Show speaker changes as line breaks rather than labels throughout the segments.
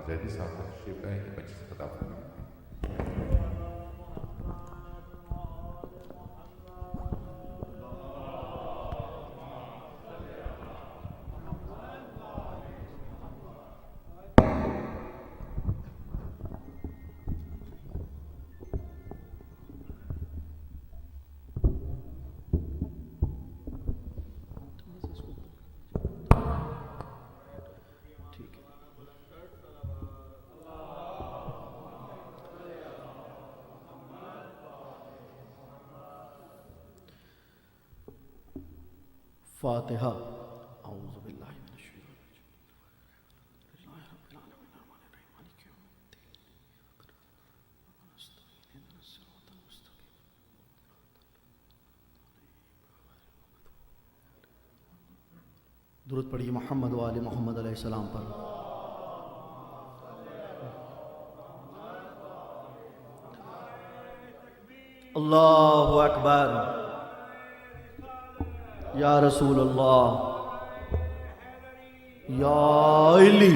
زیدی صاحب کا تشریف لائیں گے، مجلس خطاب فرمائیں۔
فاتحہ۔ اعوذ باللہ من الشیطان الرجیم، اللہ رب العالمین الرحمن الرحیم مالک یوم الدین، اهدنا الصراط المستقیم۔ درود پڑھیے محمد و آل محمد علیہ السلام پر۔ اللہ اکبر، یا رسول اللہ، یا علی۔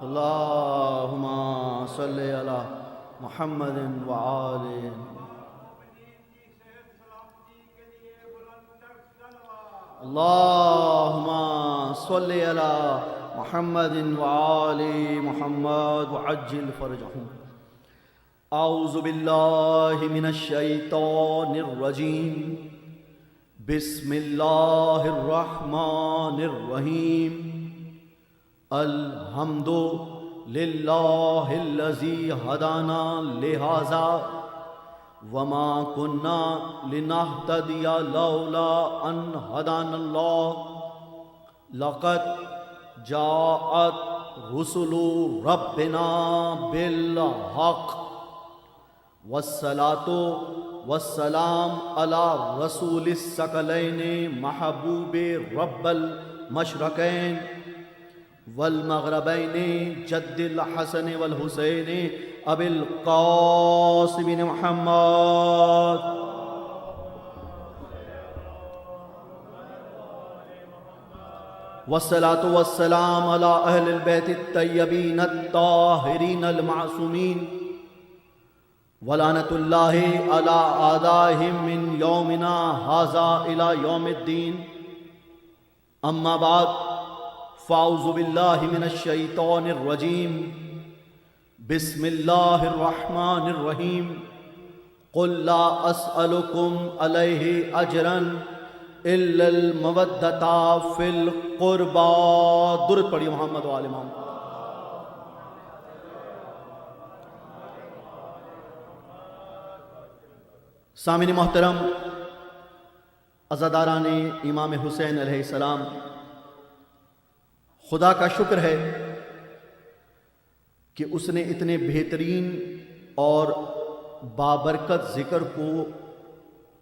اللہم صلی علی محمد وآل۔ اللہم صلی علی محمد وآل محمد وعجل فرجہم۔ اعوذ باللہ من الشیطان الرجیم، بسم اللہ الرحمن الرحیم۔ الحمد للہ الذی ہدانا لہذا وما کنا لنہتدی لولا ان ہدانا اللہ، لقد جاءت رسل ربنا بالحق، والصلاة والسلام علی رسول الثقلین محبوب رب المشرقین والمغربین جد الحسن والحسین ابی القاسم بن محمد۔ والصلاة والسلام علی اہل البیت الطیبین الطاہرین المعصومین، ولعنت اللہ علی اعدائہم من یومنا ھذا الی یوم الدین۔ اما بعد، فاعوذ باللہ من الشیطان الرجیم، بسم اللہ الرحمن الرحیم۔ قل لا اسألکم علیہ اجرا الا المودۃ فی القربى۔ درود پڑھیے محمد و آل محمد۔ سامعین محترم، عزاداران امام حسین علیہ السلام، خدا کا شکر ہے کہ اس نے اتنے بہترین اور بابرکت ذکر کو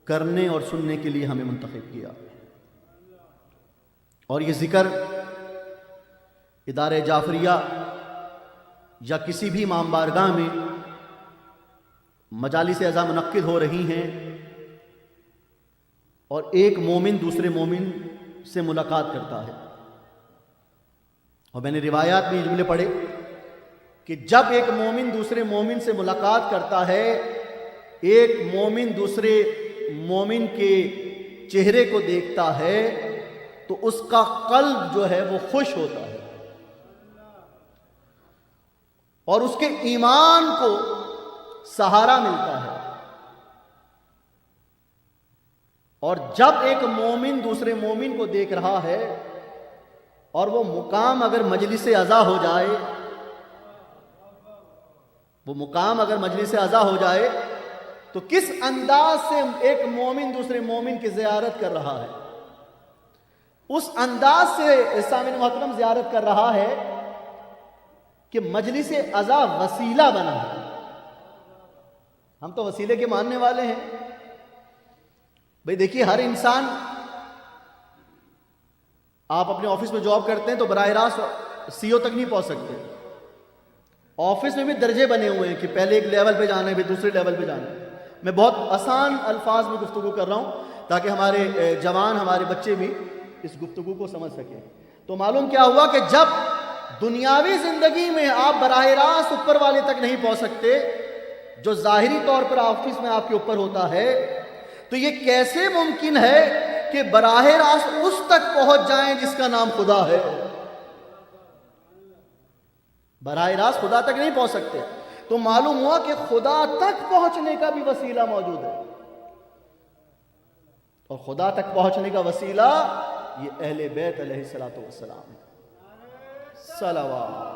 کرنے اور سننے کے لیے ہمیں منتخب کیا، اور یہ ذکر ادارہ جعفریہ یا کسی بھی امام بارگاہ میں مجالس اعضاء منعقد ہو رہی ہیں، اور ایک مومن دوسرے مومن سے ملاقات کرتا ہے، اور میں نے روایات میں یہ جملے پڑھے کہ جب ایک مومن دوسرے مومن سے ملاقات کرتا ہے، ایک مومن دوسرے مومن کے چہرے کو دیکھتا ہے تو اس کا قلب جو ہے وہ خوش ہوتا ہے، اور اس کے ایمان کو سہارا ملتا ہے۔ اور جب ایک مومن دوسرے مومن کو دیکھ رہا ہے اور وہ مقام اگر مجلس عزا ہو جائے، وہ مقام اگر مجلس عزا ہو جائے تو کس انداز سے ایک مومن دوسرے مومن کی زیارت کر رہا ہے، اس انداز سے سامعین محترم زیارت کر رہا ہے کہ مجلس عزا وسیلہ بنا ہے۔ ہم تو وسیلے کے ماننے والے ہیں بھئی۔ دیکھیے، ہر انسان، آپ اپنے آفس میں جاب کرتے ہیں تو براہ راست سی او تک نہیں پہنچ سکتے۔ آفس میں بھی درجے بنے ہوئے ہیں کہ پہلے ایک لیول پہ جانا ہے، پھر دوسرے لیول پہ جانا ہے۔ میں بہت آسان الفاظ میں گفتگو کر رہا ہوں تاکہ ہمارے جوان، ہمارے بچے بھی اس گفتگو کو سمجھ سکیں. تو معلوم کیا ہوا کہ جب دنیاوی زندگی میں آپ براہ راست اوپر والے تک نہیں پہنچ سکتے جو ظاہری طور پر آفس میں آپ کے اوپر ہوتا ہے، تو یہ کیسے ممکن ہے کہ براہ راست اس تک پہنچ جائیں جس کا نام خدا ہے؟ براہ راست خدا تک نہیں پہنچ سکتے. تو معلوم ہوا کہ خدا تک پہنچنے کا بھی وسیلہ موجود ہے، اور خدا تک پہنچنے کا وسیلہ یہ اہل بیت علیہ الصلوۃ والسلام ہے. صلوات.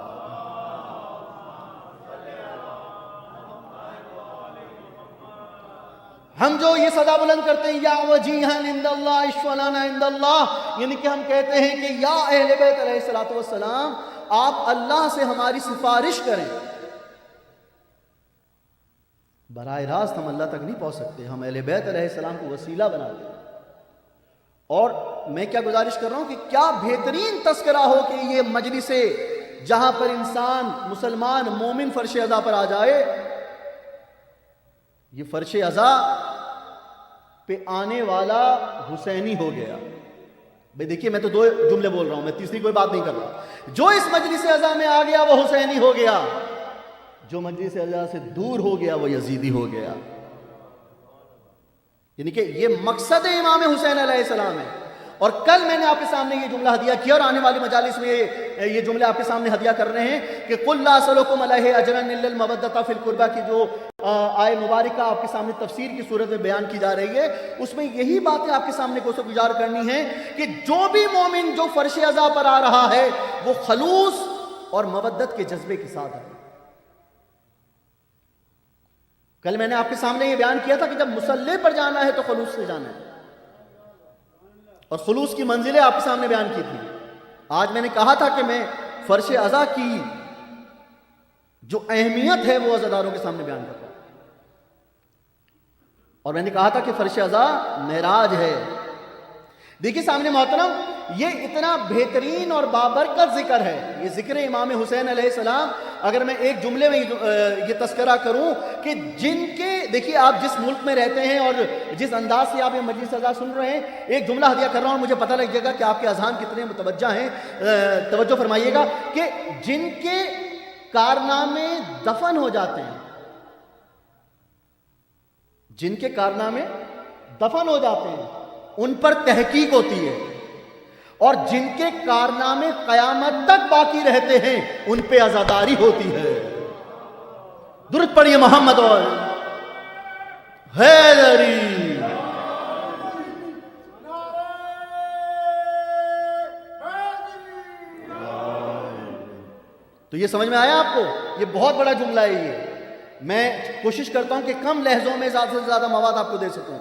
ہم جو یہ صدا بلند کرتے ہیں یا وجیہن عند اللہ اشفلانا عند اللہ، یعنی کہ ہم کہتے ہیں کہ یا اہل بیت علیہ الصلوۃ والسلام آپ اللہ سے ہماری سفارش کریں. براہ راست ہم اللہ تک نہیں پہنچ سکتے، ہم اہل بیت علیہ السلام کو وسیلہ بناتے ہیں. اور میں کیا گزارش کر رہا ہوں کہ کیا بہترین تذکرہ ہو کہ یہ مجلس جہاں پر انسان مسلمان مومن فرش عزا پر آ جائے. یہ فرش عزا پہ آنے والا حسینی ہو گیا. بھئی دیکھیے میں تو 2 جملے بول رہا ہوں، میں تیسری کوئی بات نہیں کر رہا. جو اس مجلس عزا میں آ گیا وہ حسینی ہو گیا، جو مجلس عزا سے دور ہو گیا وہ یزیدی ہو گیا. یعنی کہ یہ مقصد امام حسین علیہ السلام ہے. اور کل میں نے آپ کے سامنے یہ جملہ ہدیہ کیا، اور آنے والی مجالس میں یہ جملے آپ کے سامنے ہدیہ کر رہے ہیں کہ قُلْ لَا أَسْأَلُكُمْ عَلَيْهِ أَجْرًا إِلَّا الْمَوَدَّةَ فِي الْقُرْبَى کی جو آیہ مبارکہ آپ کے سامنے تفسیر کی صورت میں بیان کی جا رہی ہے، اس میں یہی باتیں آپ کے سامنے کو گزار کرنی ہیں کہ جو بھی مومن جو فرش عزا پر آ رہا ہے وہ خلوص اور مودت کے جذبے کے ساتھ ہے. کل میں نے آپ کے سامنے یہ بیان کیا تھا کہ جب مصلی پر جانا ہے تو خلوص سے جانا ہے، اور خلوص کی منزلیں آپ کے سامنے بیان کی تھی. آج میں نے کہا تھا کہ میں فرش عزا کی جو اہمیت ہے وہ عزاداروں کے سامنے بیان کرتا ہوں، اور میں نے کہا تھا کہ فرش عزا معراج ہے. دیکھیے سامنے محترم، یہ اتنا بہترین اور بابرکت ذکر ہے، یہ ذکر امام حسین علیہ السلام. اگر میں ایک جملے میں یہ تذکرہ کروں کہ جن کے، دیکھیے آپ جس ملک میں رہتے ہیں اور جس انداز سے آپ یہ مجلس عزا سن رہے ہیں، ایک جملہ ہدیہ کر رہا ہوں، مجھے پتہ لگ جائے گا کہ آپ کے اذہان کتنے متوجہ ہیں. توجہ فرمائیے گا کہ جن کے کارنامے دفن ہو جاتے ہیں، جن کے کارنامے دفن ہو جاتے ہیں ان پر تحقیق ہوتی ہے، اور جن کے کارنامے قیامت تک باقی رہتے ہیں ان پہ عزاداری ہوتی ہے. درود پڑھیے محمد اور حیدری. تو یہ سمجھ میں آیا آپ کو؟ یہ بہت بڑا جملہ ہے. یہ میں کوشش کرتا ہوں کہ کم لہجوں میں زیادہ سے زیادہ مواد آپ کو دے سکوں.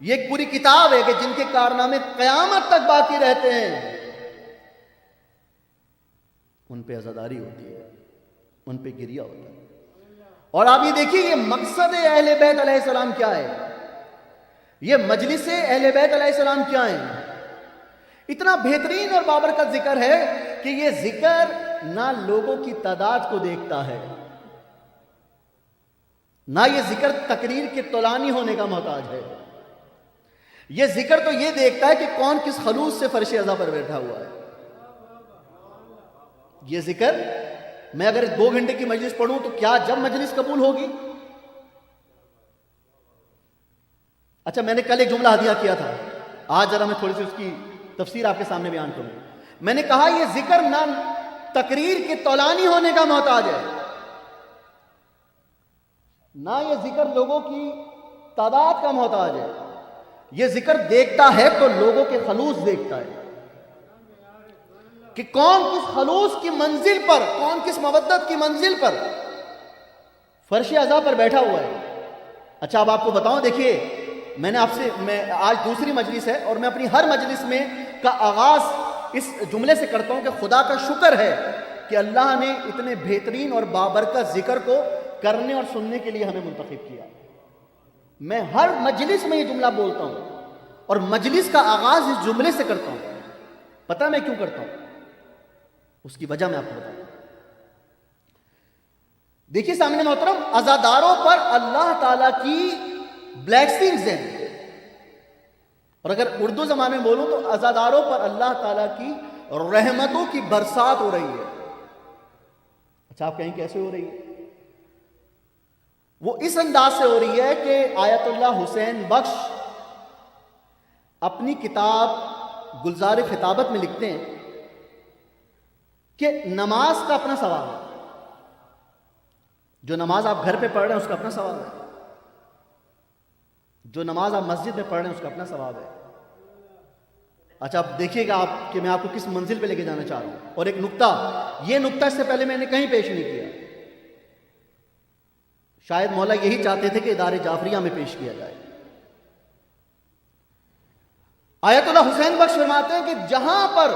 یہ ایک پوری کتاب ہے کہ جن کے کارنامے قیامت تک باقی رہتے ہیں ان پہ عزاداری ہوتی ہے، ان پہ گریہ ہوتا ہے. اور آپ یہ دیکھیے یہ مقصد اہل بیت علیہ السلام کیا ہے، یہ مجلس اہل بیت علیہ السلام کیا ہے. اتنا بہترین اور بابرکت ذکر ہے کہ یہ ذکر نہ لوگوں کی تعداد کو دیکھتا ہے، نہ یہ ذکر تقریر کے طولانی ہونے کا محتاج ہے. یہ ذکر تو یہ دیکھتا ہے کہ کون کس خلوص سے فرش عزا پر بیٹھا ہوا ہے. یہ ذکر میں اگر 2 گھنٹے کی مجلس پڑھوں تو کیا جب مجلس قبول ہوگی؟ اچھا میں نے کل ایک جملہ ہدیہ کیا تھا، آج ذرا میں تھوڑی سی اس کی تفسیر آپ کے سامنے بیان کروں. میں نے کہا یہ ذکر نہ تقریر کے طولانی ہونے کا محتاج ہے، نہ یہ ذکر لوگوں کی تعداد کا محتاج ہے. یہ ذکر دیکھتا ہے تو لوگوں کے خلوص دیکھتا ہے کہ کون کس خلوص کی منزل پر، کون کس مودت کی منزل پر فرش عزا پر بیٹھا ہوا ہے. اچھا اب آپ کو بتاؤں، دیکھیے میں نے آپ سے، میں آج دوسری مجلس ہے اور میں اپنی ہر مجلس میں کا آغاز اس جملے سے کرتا ہوں کہ خدا کا شکر ہے کہ اللہ نے اتنے بہترین اور بابرکت ذکر کو کرنے اور سننے کے لیے ہمیں منتخب کیا. میں ہر مجلس میں یہ جملہ بولتا ہوں اور مجلس کا آغاز اس جملے سے کرتا ہوں. پتہ میں کیوں کرتا ہوں؟ اس کی وجہ میں آپ کو بتاؤں. دیکھیے سامنے محترم، عزاداروں پر اللہ تعالیٰ کی بلیسنگز ہیں. اور اگر اردو زبان میں بولوں تو عزاداروں پر اللہ تعالیٰ کی رحمتوں کی برسات ہو رہی ہے. اچھا آپ کہیں کیسے ہو رہی ہے؟ وہ اس انداز سے ہو رہی ہے کہ آیت اللہ حسین بخش اپنی کتاب گلزار خطابت میں لکھتے ہیں کہ نماز کا اپنا ثواب ہے. جو نماز آپ گھر پہ پڑھ رہے ہیں اس کا اپنا ثواب ہے. جو نماز آپ مسجد میں پڑھ رہے ہیں اس کا اپنا ثواب ہے. اچھا آپ دیکھیے گا آپ کہ میں آپ کو کس منزل پہ لے کے جانا چاہ رہا ہوں. اور ایک نقطہ، یہ نقطہ اس سے پہلے میں نے کہیں پیش نہیں کیا. شاید مولا یہی چاہتے تھے کہ ادارے جعفریہ میں پیش کیا جائے. آیت اللہ حسین بخش فرماتے ہیں کہ جہاں پر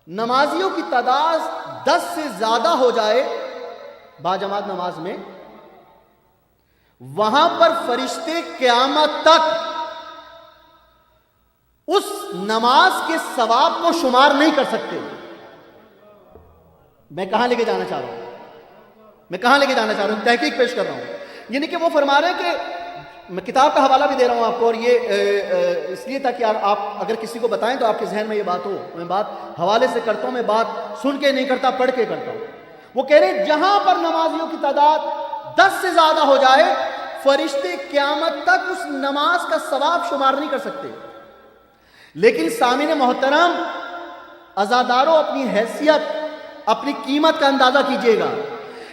نمازیوں کی تعداد 10 سے زیادہ ہو جائے باجماعت نماز میں، وہاں پر فرشتے قیامت تک اس نماز کے ثواب کو شمار نہیں کر سکتے. میں کہاں لے کے جانا چاہ رہا ہوں؟ تحقیق پیش کر رہا ہوں. یعنی کہ وہ فرما رہے ہیں کہ میں کتاب کا حوالہ بھی دے رہا ہوں آپ کو، اور یہ اس لیے تھا کہ آپ اگر کسی کو بتائیں تو آپ کے ذہن میں یہ بات ہو. میں بات حوالے سے کرتا ہوں، میں بات سن کے نہیں کرتا، پڑھ کے کرتا ہوں. وہ کہہ رہے ہیں جہاں پر نمازیوں کی تعداد 10 سے زیادہ ہو جائے، فرشتے قیامت تک اس نماز کا ثواب شمار نہیں کر سکتے. لیکن سامعین محترم، عزاداروں اپنی حیثیت، اپنی قیمت کا اندازہ کیجئے گا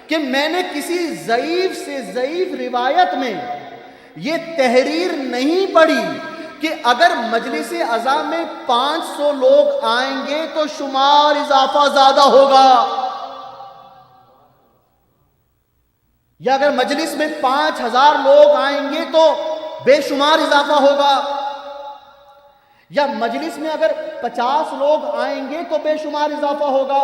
کہ میں نے کسی ضعیف سے ضعیف روایت میں یہ تحریر نہیں پڑھی کہ اگر مجلس عزا میں 500 لوگ آئیں گے تو شمار اضافہ زیادہ ہوگا، یا اگر مجلس میں 5000 لوگ آئیں گے تو بے شمار اضافہ ہوگا، یا مجلس میں اگر 50 لوگ آئیں گے تو بے شمار اضافہ ہوگا.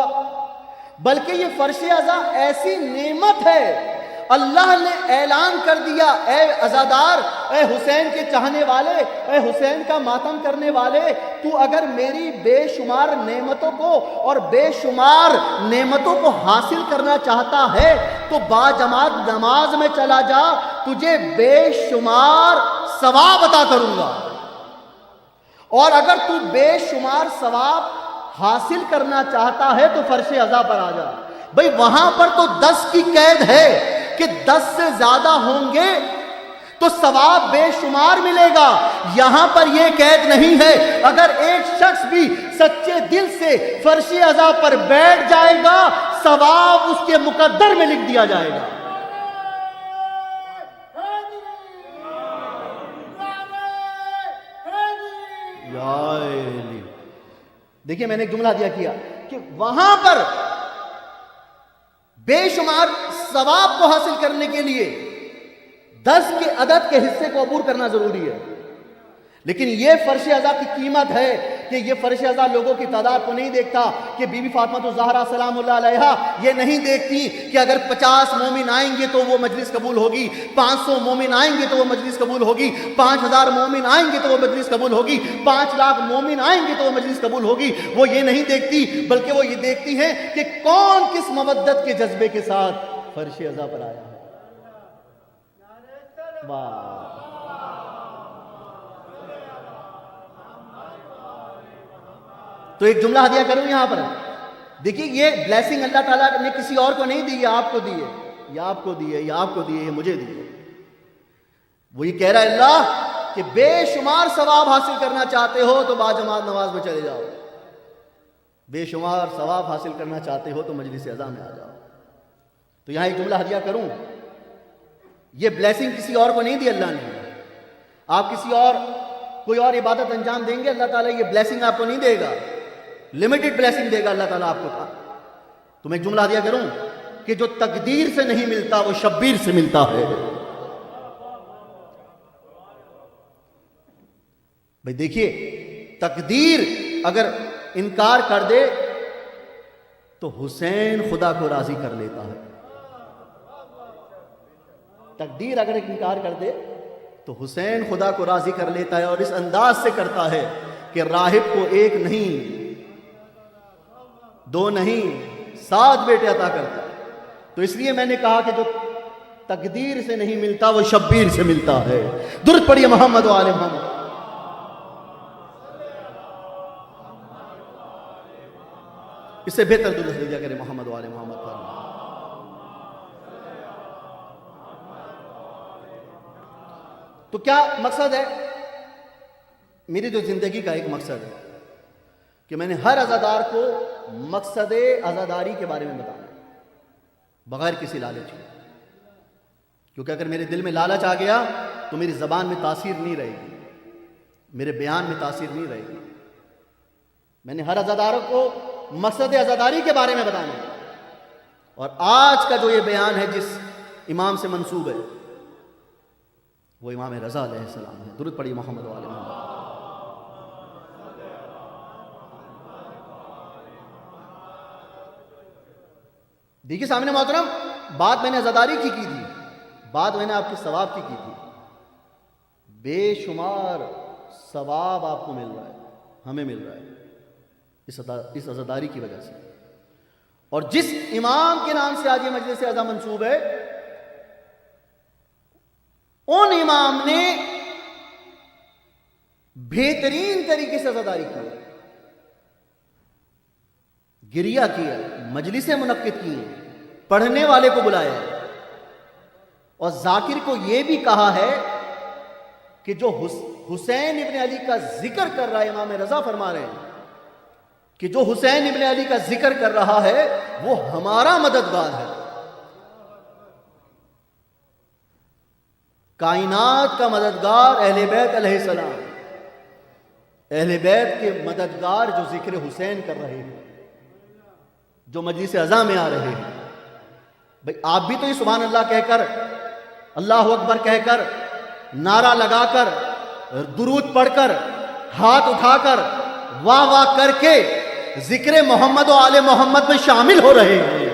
بلکہ یہ فرش عزا ایسی نعمت ہے، اللہ نے اعلان کر دیا، اے عزادار، اے حسین کے چاہنے والے، اے حسین کا ماتم کرنے والے، تو اگر میری بے شمار نعمتوں کو اور بے شمار نعمتوں کو حاصل کرنا چاہتا ہے تو باجماعت نماز میں چلا جا، تجھے بے شمار ثواب عطا کروں گا. اور اگر تو بے شمار ثواب حاصل کرنا چاہتا ہے تو فرش عزا پر آ جا. بھئی وہاں پر تو 10 کی قید ہے کہ 10 سے زیادہ ہوں گے تو ثواب بے شمار ملے گا. یہاں پر یہ قید نہیں ہے، اگر ایک شخص بھی سچے دل سے فرش عزا پر بیٹھ جائے گا، ثواب اس کے مقدر میں لکھ دیا جائے گا. دیکھیے میں نے ایک جملہ دیا کیا کہ وہاں پر بے شمار ثواب کو حاصل کرنے کے لیے 10 کے عدد کے حصے کو عبور کرنا ضروری ہے. لیکن یہ فرش عزا کی قیمت ہے کہ یہ فرش عزا لوگوں کی تعداد کو نہیں دیکھتا کہ بی بی فاطمہ الزہرا سلام اللہ علیہا یہ نہیں دیکھتی کہ اگر 50 مومن آئیں گے تو وہ مجلس قبول ہوگی، 500 مومن آئیں گے تو وہ مجلس قبول ہوگی، 5000 مومن آئیں گے تو وہ مجلس قبول ہوگی، 5 لاکھ مومن آئیں گے تو وہ مجلس قبول ہوگی. وہ یہ نہیں دیکھتی، بلکہ وہ یہ دیکھتی ہیں کہ کون کس مودت کے جذبے کے ساتھ فرش عزا پر آیا ہے. واہ! تو ایک جملہ ہدیہ کروں یہاں پر. دیکھیے یہ بلیسنگ اللہ تعالیٰ نے کسی اور کو نہیں دی، یہ آپ کو دی ہے، یہ آپ کو دی ہے، یہ آپ کو دی ہے، یہ مجھے دی ہے. وہ یہ کہہ رہا ہے اللہ کہ بے شمار ثواب حاصل کرنا چاہتے ہو تو باجماعت نماز میں چلے جاؤ، بے شمار ثواب حاصل کرنا چاہتے ہو تو مجلس عزا میں آ جاؤ. تو یہاں ایک جملہ ہدیہ کروں، یہ بلیسنگ کسی اور کو نہیں دی اللہ نے. آپ کسی اور کوئی اور عبادت انجام دیں گے، اللہ تعالیٰ یہ بلیسنگ آپ کو نہیں دے گا، لمیٹڈ بلیسنگ دے گا اللہ تعالیٰ آپ کو. تو میں ایک جملہ ہدیہ کروں کہ جو تقدیر سے نہیں ملتا وہ شبیر سے ملتا ہے. بھئی دیکھیے تقدیر اگر انکار کر دے تو حسین خدا کو راضی کر لیتا ہے. تقدیر اگر انکار کر دے تو حسین خدا کو راضی کر لیتا ہے، اور اس انداز سے کرتا ہے کہ راہب کو 1 نہیں 2 نہیں 7 بیٹے عطا کرتا ہے. تو اس لیے میں نے کہا کہ جو تقدیر سے نہیں ملتا وہ شبیر سے ملتا ہے. درود پڑھیے محمد و آل محمد. اس سے بہتر درود ہدیہ کرے محمد والے محمد پر. تو کیا مقصد ہے؟ میری جو زندگی کا ایک مقصد ہے کہ میں نے ہر عزادار کو مقصد عزاداری کے بارے میں بتانا بغیر کسی لالچ کے. کیونکہ اگر میرے دل میں لالچ آ گیا تو میری زبان میں تاثیر نہیں رہے گی, میرے بیان میں تاثیر نہیں رہے گی. میں نے ہر عزاداروں کو مقصد عزاداری کے بارے میں بتانا ہے. اور آج کا جو یہ بیان ہے جس امام سے منسوب ہے وہ امام رضا علیہ السلام ہے. درود پڑھیے محمد والے محمد. دیکھیے سامنے محترم, بات میں نے عزاداری کی تھی, بات میں نے آپ کے ثواب کی تھی. بے شمار ثواب آپ کو مل رہا ہے, ہمیں مل رہا ہے اس عزاداری کی وجہ سے. اور جس امام کے نام سے آج یہ مجلس عزا منسوب ہے ان امام نے بہترین طریقے سے عزاداری کی ہے, گریہ کیا, مجلسیں منعقد کی ہیں, پڑھنے والے کو بلایا ہے. اور ذاکر کو یہ بھی کہا ہے کہ جو حسین ابن علی کا ذکر کر رہا ہے, امام رضا فرما رہے ہیں کہ جو حسین ابن علی کا ذکر کر رہا ہے وہ ہمارا مددگار ہے. کائنات کا مددگار اہل بیت علیہ السلام, اہل بیت کے مددگار جو ذکر حسین کر رہے ہیں, جو مجلس عزا میں آ رہے ہیں. بھئی آپ بھی تو یہ سبحان اللہ کہہ کر, اللہ اکبر کہہ کر, نعرہ لگا کر, درود پڑھ کر, ہاتھ اٹھا کر, واہ واہ کر کے ذکر محمد و آل محمد میں شامل ہو رہے ہیں.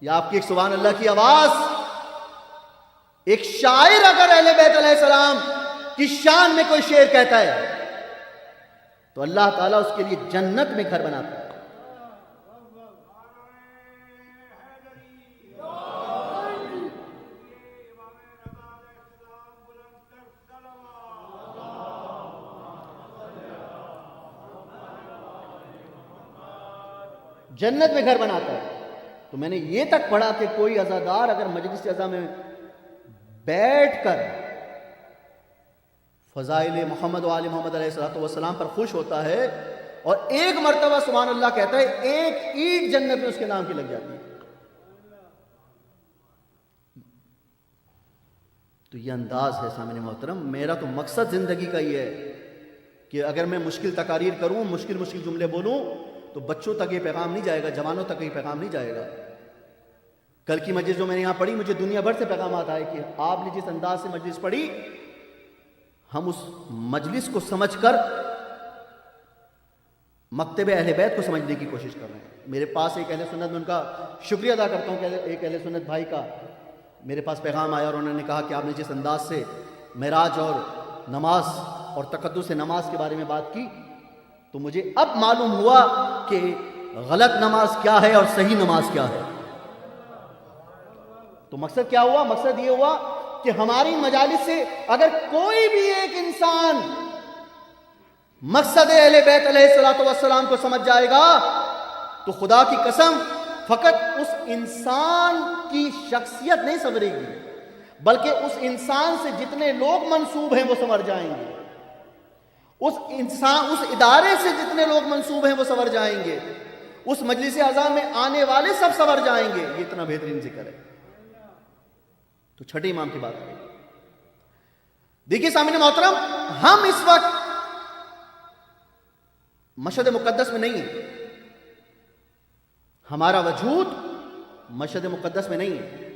یہ آپ کی ایک سبحان اللہ کی آواز, ایک شاعر اگر اہل بیت علیہ السلام کی شان میں کوئی شعر کہتا ہے تو اللہ تعالیٰ اس کے لیے جنت میں گھر بناتا ہے. جنت میں گھر بناتا ہے. تو میں نے یہ تک پڑھا کہ کوئی عزادار اگر مجلس عزا میں بیٹھ کر فضائل محمد و آل محمد علیہ السلام پر خوش ہوتا ہے اور ایک مرتبہ سبحان اللہ کہتا ہے, ایک اینٹ جنت میں اس کے نام کی لگ جاتی ہے. تو یہ انداز ہے سامنے محترم. میرا تو مقصد زندگی کا یہ ہے کہ اگر میں مشکل تقاریر کروں, مشکل جملے بولوں تو بچوں تک یہ پیغام نہیں جائے گا, جوانوں تک یہ پیغام نہیں جائے گا. کل کی مجلس جو میں نے یہاں پڑھی, مجھے دنیا بھر سے پیغامات آئے کہ آپ نے جس انداز سے مجلس پڑھی, ہم اس مجلس کو سمجھ کر مکتب اہل بیت کو سمجھنے کی کوشش کر رہے ہیں. میرے پاس ایک اہل سنت, میں ان کا شکریہ ادا کرتا ہوں کہ ایک اہل سنت بھائی کا میرے پاس پیغام آیا اور انہوں نے کہا کہ آپ نے جس انداز سے معراج اور نماز اور تقدس نماز کے بارے میں بات کی تو مجھے اب معلوم ہوا کہ غلط نماز کیا ہے اور صحیح نماز کیا ہے. تو مقصد کیا ہوا؟ مقصد یہ ہوا کہ ہماری مجالس سے اگر کوئی بھی ایک انسان مقصد اہل بیت علیہ السلام کو سمجھ جائے گا تو خدا کی قسم فقط اس انسان کی شخصیت نہیں سنورے گی, بلکہ اس انسان سے جتنے لوگ منسوب ہیں وہ سنور جائیں گے, اس ادارے سے جتنے لوگ منسوب ہیں وہ سنور جائیں گے, اس مجلس عزا میں آنے والے سب سنور جائیں گے. یہ اتنا بہترین ذکر ہے. تو چھٹے امام کی بات کریں. دیکھیے سامنے محترم, ہم اس وقت مشہد مقدس میں نہیں ہیں, ہمارا وجود مشہد مقدس میں نہیں ہے.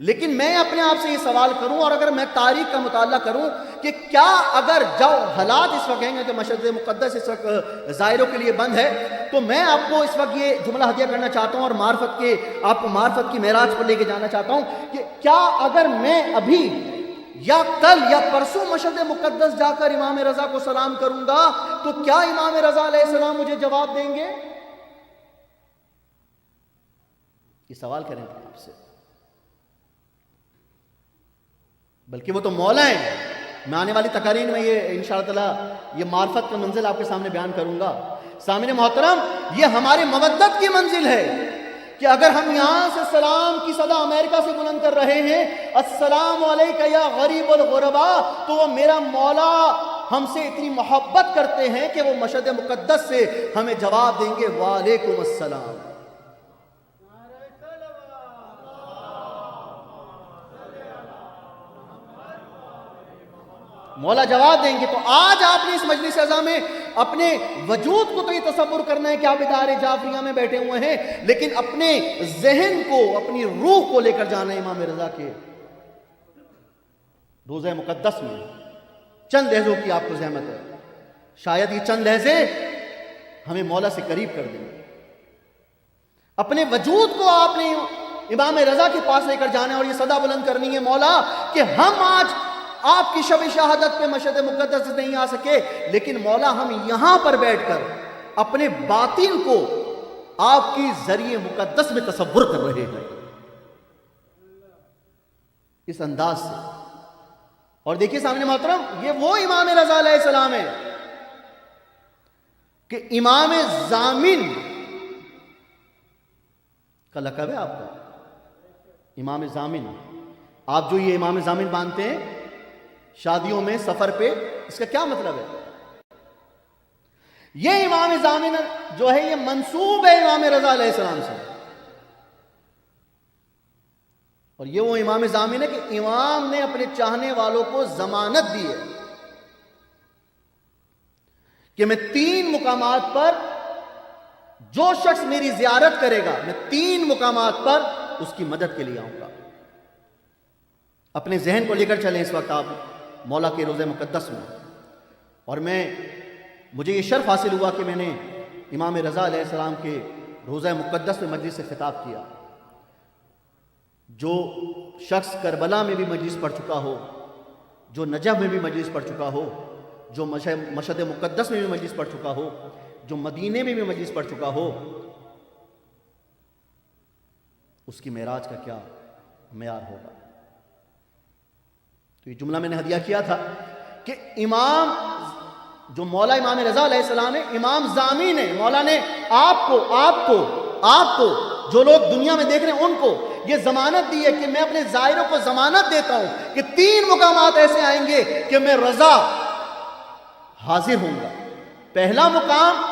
لیکن میں اپنے آپ سے یہ سوال کروں اور اگر میں تاریخ کا مطالعہ کروں کہ کیا اگر جو حالات اس وقت ہیں کہ مشہد مقدس اس وقت زائروں کے لیے بند ہے, تو میں آپ کو اس وقت یہ جملہ ہدیہ کرنا چاہتا ہوں اور آپ کو معرفت کی معراج پر لے کے جانا چاہتا ہوں کہ کیا اگر میں ابھی یا کل یا پرسوں مشہد مقدس جا کر امام رضا کو سلام کروں گا تو کیا امام رضا علیہ السلام مجھے جواب دیں گے؟ یہ سوال کریں گے آپ سے. بلکہ وہ تو مولا ہیں, میں آنے والی تقاریر میں یہ انشاءاللہ تعالی یہ معرفت کا منزل آپ کے سامنے بیان کروں گا. سامعین محترم، یہ ہماری مودت کی منزل ہے کہ اگر ہم یہاں سے سلام کی صدا امریکہ سے بلند کر رہے ہیں، السلام علیکہ یا غریب الغرباء، تو وہ میرا مولا ہم سے اتنی محبت کرتے ہیں کہ وہ مشہد مقدس سے ہمیں جواب دیں گے وعلیکم السلام. مولا جواب دیں گے. تو آج آپ نے اس مجلس اعزا میں اپنے وجود کو تو یہ تصور کرنا ہے کہ آپ ادار جعفریہ میں بیٹھے ہوئے ہیں، لیکن اپنے ذہن کو، اپنی روح کو لے کر جانا ہے امام رضا کے روضہ مقدس میں. چند لہجوں کی آپ کو زحمت ہے، شاید یہ چند لہجے ہمیں مولا سے قریب کر دیں. اپنے وجود کو آپ نے امام رضا کے پاس لے کر جانا ہے اور یہ صدا بلند کرنی ہے مولا کہ ہم آج آپ کی شب شہادت پہ مشہد مقدس نہیں آ سکے، لیکن مولا ہم یہاں پر بیٹھ کر اپنے باطن کو آپ کی ذریعے مقدس میں تصور کر رہے ہیں اس انداز سے. اور دیکھیے سامنے محترم، یہ وہ امام رضا علیہ السلام ہے کہ امام ضامن کا لقب ہے آپ کا. امام ضامن، آپ جو یہ امام ضامن مانتے ہیں شادیوں میں، سفر پہ، اس کا کیا مطلب ہے؟ یہ امام ضامن جو ہے یہ منسوب ہے امام رضا علیہ السلام سے. اور یہ وہ امام ضامن ہے کہ امام نے اپنے چاہنے والوں کو ضمانت دی ہے کہ میں 3 مقامات پر جو شخص میری زیارت کرے گا، میں 3 مقامات پر اس کی مدد کے لیے آؤں گا. اپنے ذہن کو لے کر چلیں اس وقت آپ مولا کے روضہ مقدس میں. اور مجھے یہ شرف حاصل ہوا کہ میں نے امام رضا علیہ السلام کے روضہ مقدس میں مجلس سے خطاب کیا. جو شخص کربلا میں بھی مجلس پڑھ چکا ہو، جو نجف میں بھی مجلس پڑھ چکا ہو، جو مشہد مقدس میں بھی مجلس پڑھ چکا ہو، جو مدینے میں بھی مجلس پڑھ چکا ہو، اس کی معراج کا کیا معیار ہوگا. تو یہ جملہ میں نے ہدیہ کیا تھا کہ امام جو مولا امام رضا علیہ السلام ہے، امام ضامن ہے. مولا نے آپ کو جو لوگ دنیا میں دیکھ رہے ہیں ان کو یہ ضمانت دی ہے کہ میں اپنے زائروں کو ضمانت دیتا ہوں کہ 3 مقامات ایسے آئیں گے کہ میں رضا حاضر ہوں گا. پہلا مقام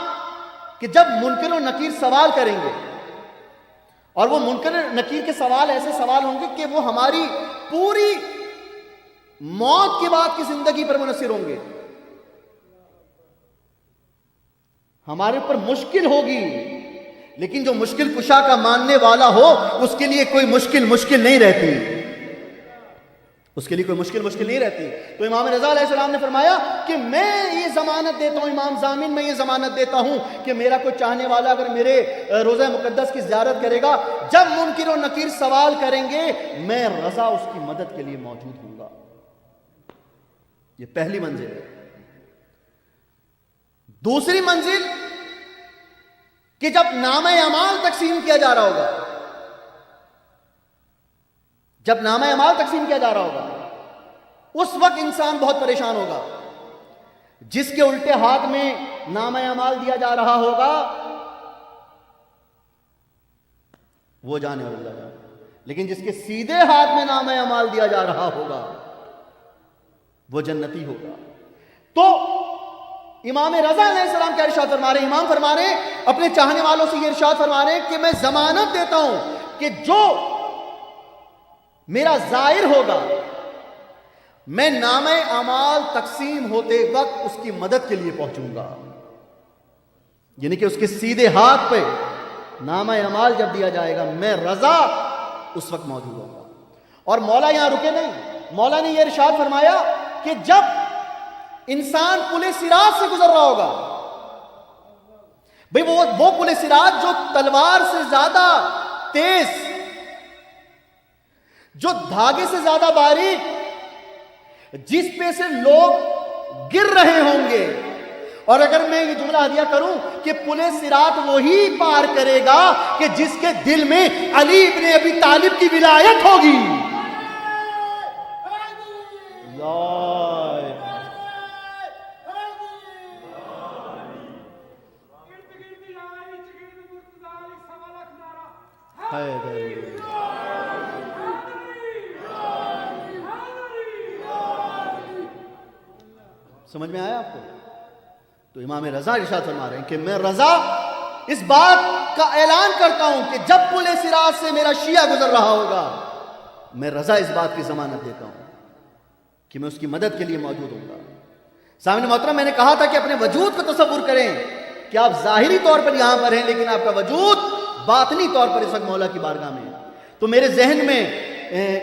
کہ جب منکر و نکیر سوال کریں گے، اور وہ منکر و نکیر کے سوال ایسے سوال ہوں گے کہ وہ ہماری پوری موت کے بعد کی زندگی پر منحصر ہوں گے. ہمارے اوپر مشکل ہوگی، لیکن جو مشکل کشا کا ماننے والا ہو اس کے لیے کوئی مشکل نہیں رہتی. اس کے لیے کوئی مشکل نہیں رہتی. تو امام رضا علیہ السلام نے فرمایا کہ میں یہ ضمانت دیتا ہوں، امام ضامن میں یہ ضمانت دیتا ہوں کہ میرا کوئی چاہنے والا اگر میرے روضہ مقدس کی زیارت کرے گا، جب منکر و نکیر سوال کریں گے میں رضا اس کی مدد کے لیے موجود ہوں گا. یہ پہلی منزل ہے. دوسری منزل کہ جب نامہ اعمال تقسیم کیا جا رہا ہوگا، جب نامہ اعمال تقسیم کیا جا رہا ہوگا اس وقت انسان بہت پریشان ہوگا. جس کے الٹے ہاتھ میں نامہ اعمال دیا جا رہا ہوگا وہ جانے والا جانے، لیکن جس کے سیدھے ہاتھ میں نامہ اعمال دیا جا رہا ہوگا وہ جنتی ہوگا. تو امام رضا علیہ السلام کیا ارشاد فرما رہے ہیں؟ امام فرما رہے ہیں اپنے چاہنے والوں سے یہ ارشاد فرما رہے ہیں کہ میں ضمانت دیتا ہوں کہ جو میرا زائر ہوگا میں نامہ اعمال تقسیم ہوتے وقت اس کی مدد کے لیے پہنچوں گا. یعنی کہ اس کے سیدھے ہاتھ پہ نامہ اعمال جب دیا جائے گا میں رضا اس وقت موجود ہوں گا. اور مولا یہاں رکے نہیں، مولا نے یہ ارشاد فرمایا کہ جب انسان پل صراط سے گزر رہا ہوگا، بھئی وہ پل صراط جو تلوار سے زیادہ تیز، جو دھاگے سے زیادہ باریک، جس پہ سے لوگ گر رہے ہوں گے. اور اگر میں یہ جملہ ہدیہ کروں کہ پل صراط وہی پار کرے گا کہ جس کے دل میں علی ابن ابی طالب کی ولایت ہوگی. حیدری. سمجھ میں آیا آپ کو؟ تو امام رضا ارشاد فرما رہے ہیں کہ میں رضا اس بات کا اعلان کرتا ہوں کہ جب پل صراط سے میرا شیعہ گزر رہا ہوگا، میں رضا اس بات کی ضمانت دیتا ہوں کہ میں اس کی مدد کے لیے موجود ہوں گا. سامنے محترم، میں نے کہا تھا کہ اپنے وجود کو تصور کریں کہ آپ ظاہری طور پر یہاں پر ہیں، لیکن آپ کا وجود باطنی طور پر اس وقت مولا کی بارگاہ میں ہے. تو میرے ذہن میں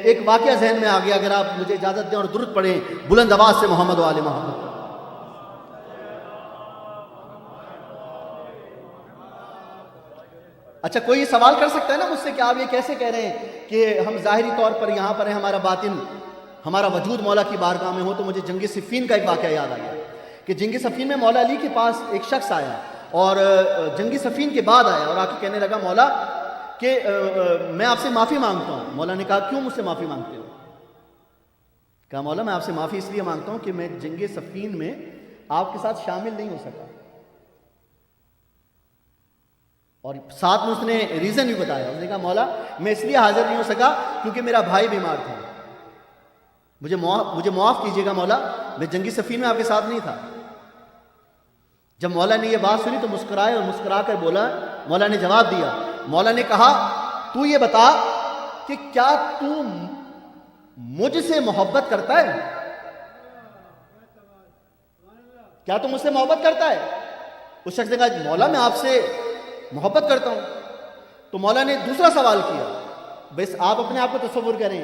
ایک واقعہ ذہن میں آ گیا، اگر آپ مجھے اجازت دیں اور درود پڑھیں بلند آواز سے محمد و آل محمد. اچھا، کوئی سوال کر سکتا ہے نا مجھ سے کہ آپ یہ کیسے کہہ رہے ہیں کہ ہم ظاہری طور پر یہاں پر ہیں، ہمارا باطن، ہمارا وجود مولا کی بارگاہ میں ہو؟ تو مجھے جنگ صفین کا ایک واقعہ یاد آ گیا کہ جنگ صفین میں مولا علی کے پاس ایک شخص آیا اور جنگ صفین کے بعد آیا اور آ کے کہنے لگا مولا کہ میں آپ سے معافی مانگتا ہوں. مولا نے کہا کیوں مجھ سے معافی مانگتے ہو؟ کہا مولا میں آپ سے معافی اس لیے مانگتا ہوں کہ میں جنگ صفین میں آپ کے ساتھ شامل نہیں ہو سکا. اور ساتھ میں اس نے ریزن بھی بتایا. اس نے کہا مولا میں اس لیے حاضر نہیں ہو سکا کیونکہ میرا بھائی بیمار تھا، مجھے معاف کیجیے گا مولا، میں جنگی صفین میں آپ کے ساتھ نہیں تھا. جب مولا نے یہ بات سنی تو مسکرائے اور مسکرا کر بولا، مولا نے جواب دیا، مولا نے کہا تو یہ بتا کہ کیا تو مجھ سے محبت کرتا ہے؟ کیا تو مجھ سے محبت کرتا ہے؟ اس شخص نے کہا مولا میں آپ سے محبت کرتا ہوں. تو مولا نے دوسرا سوال کیا. بس آپ اپنے آپ کو تصور کریں،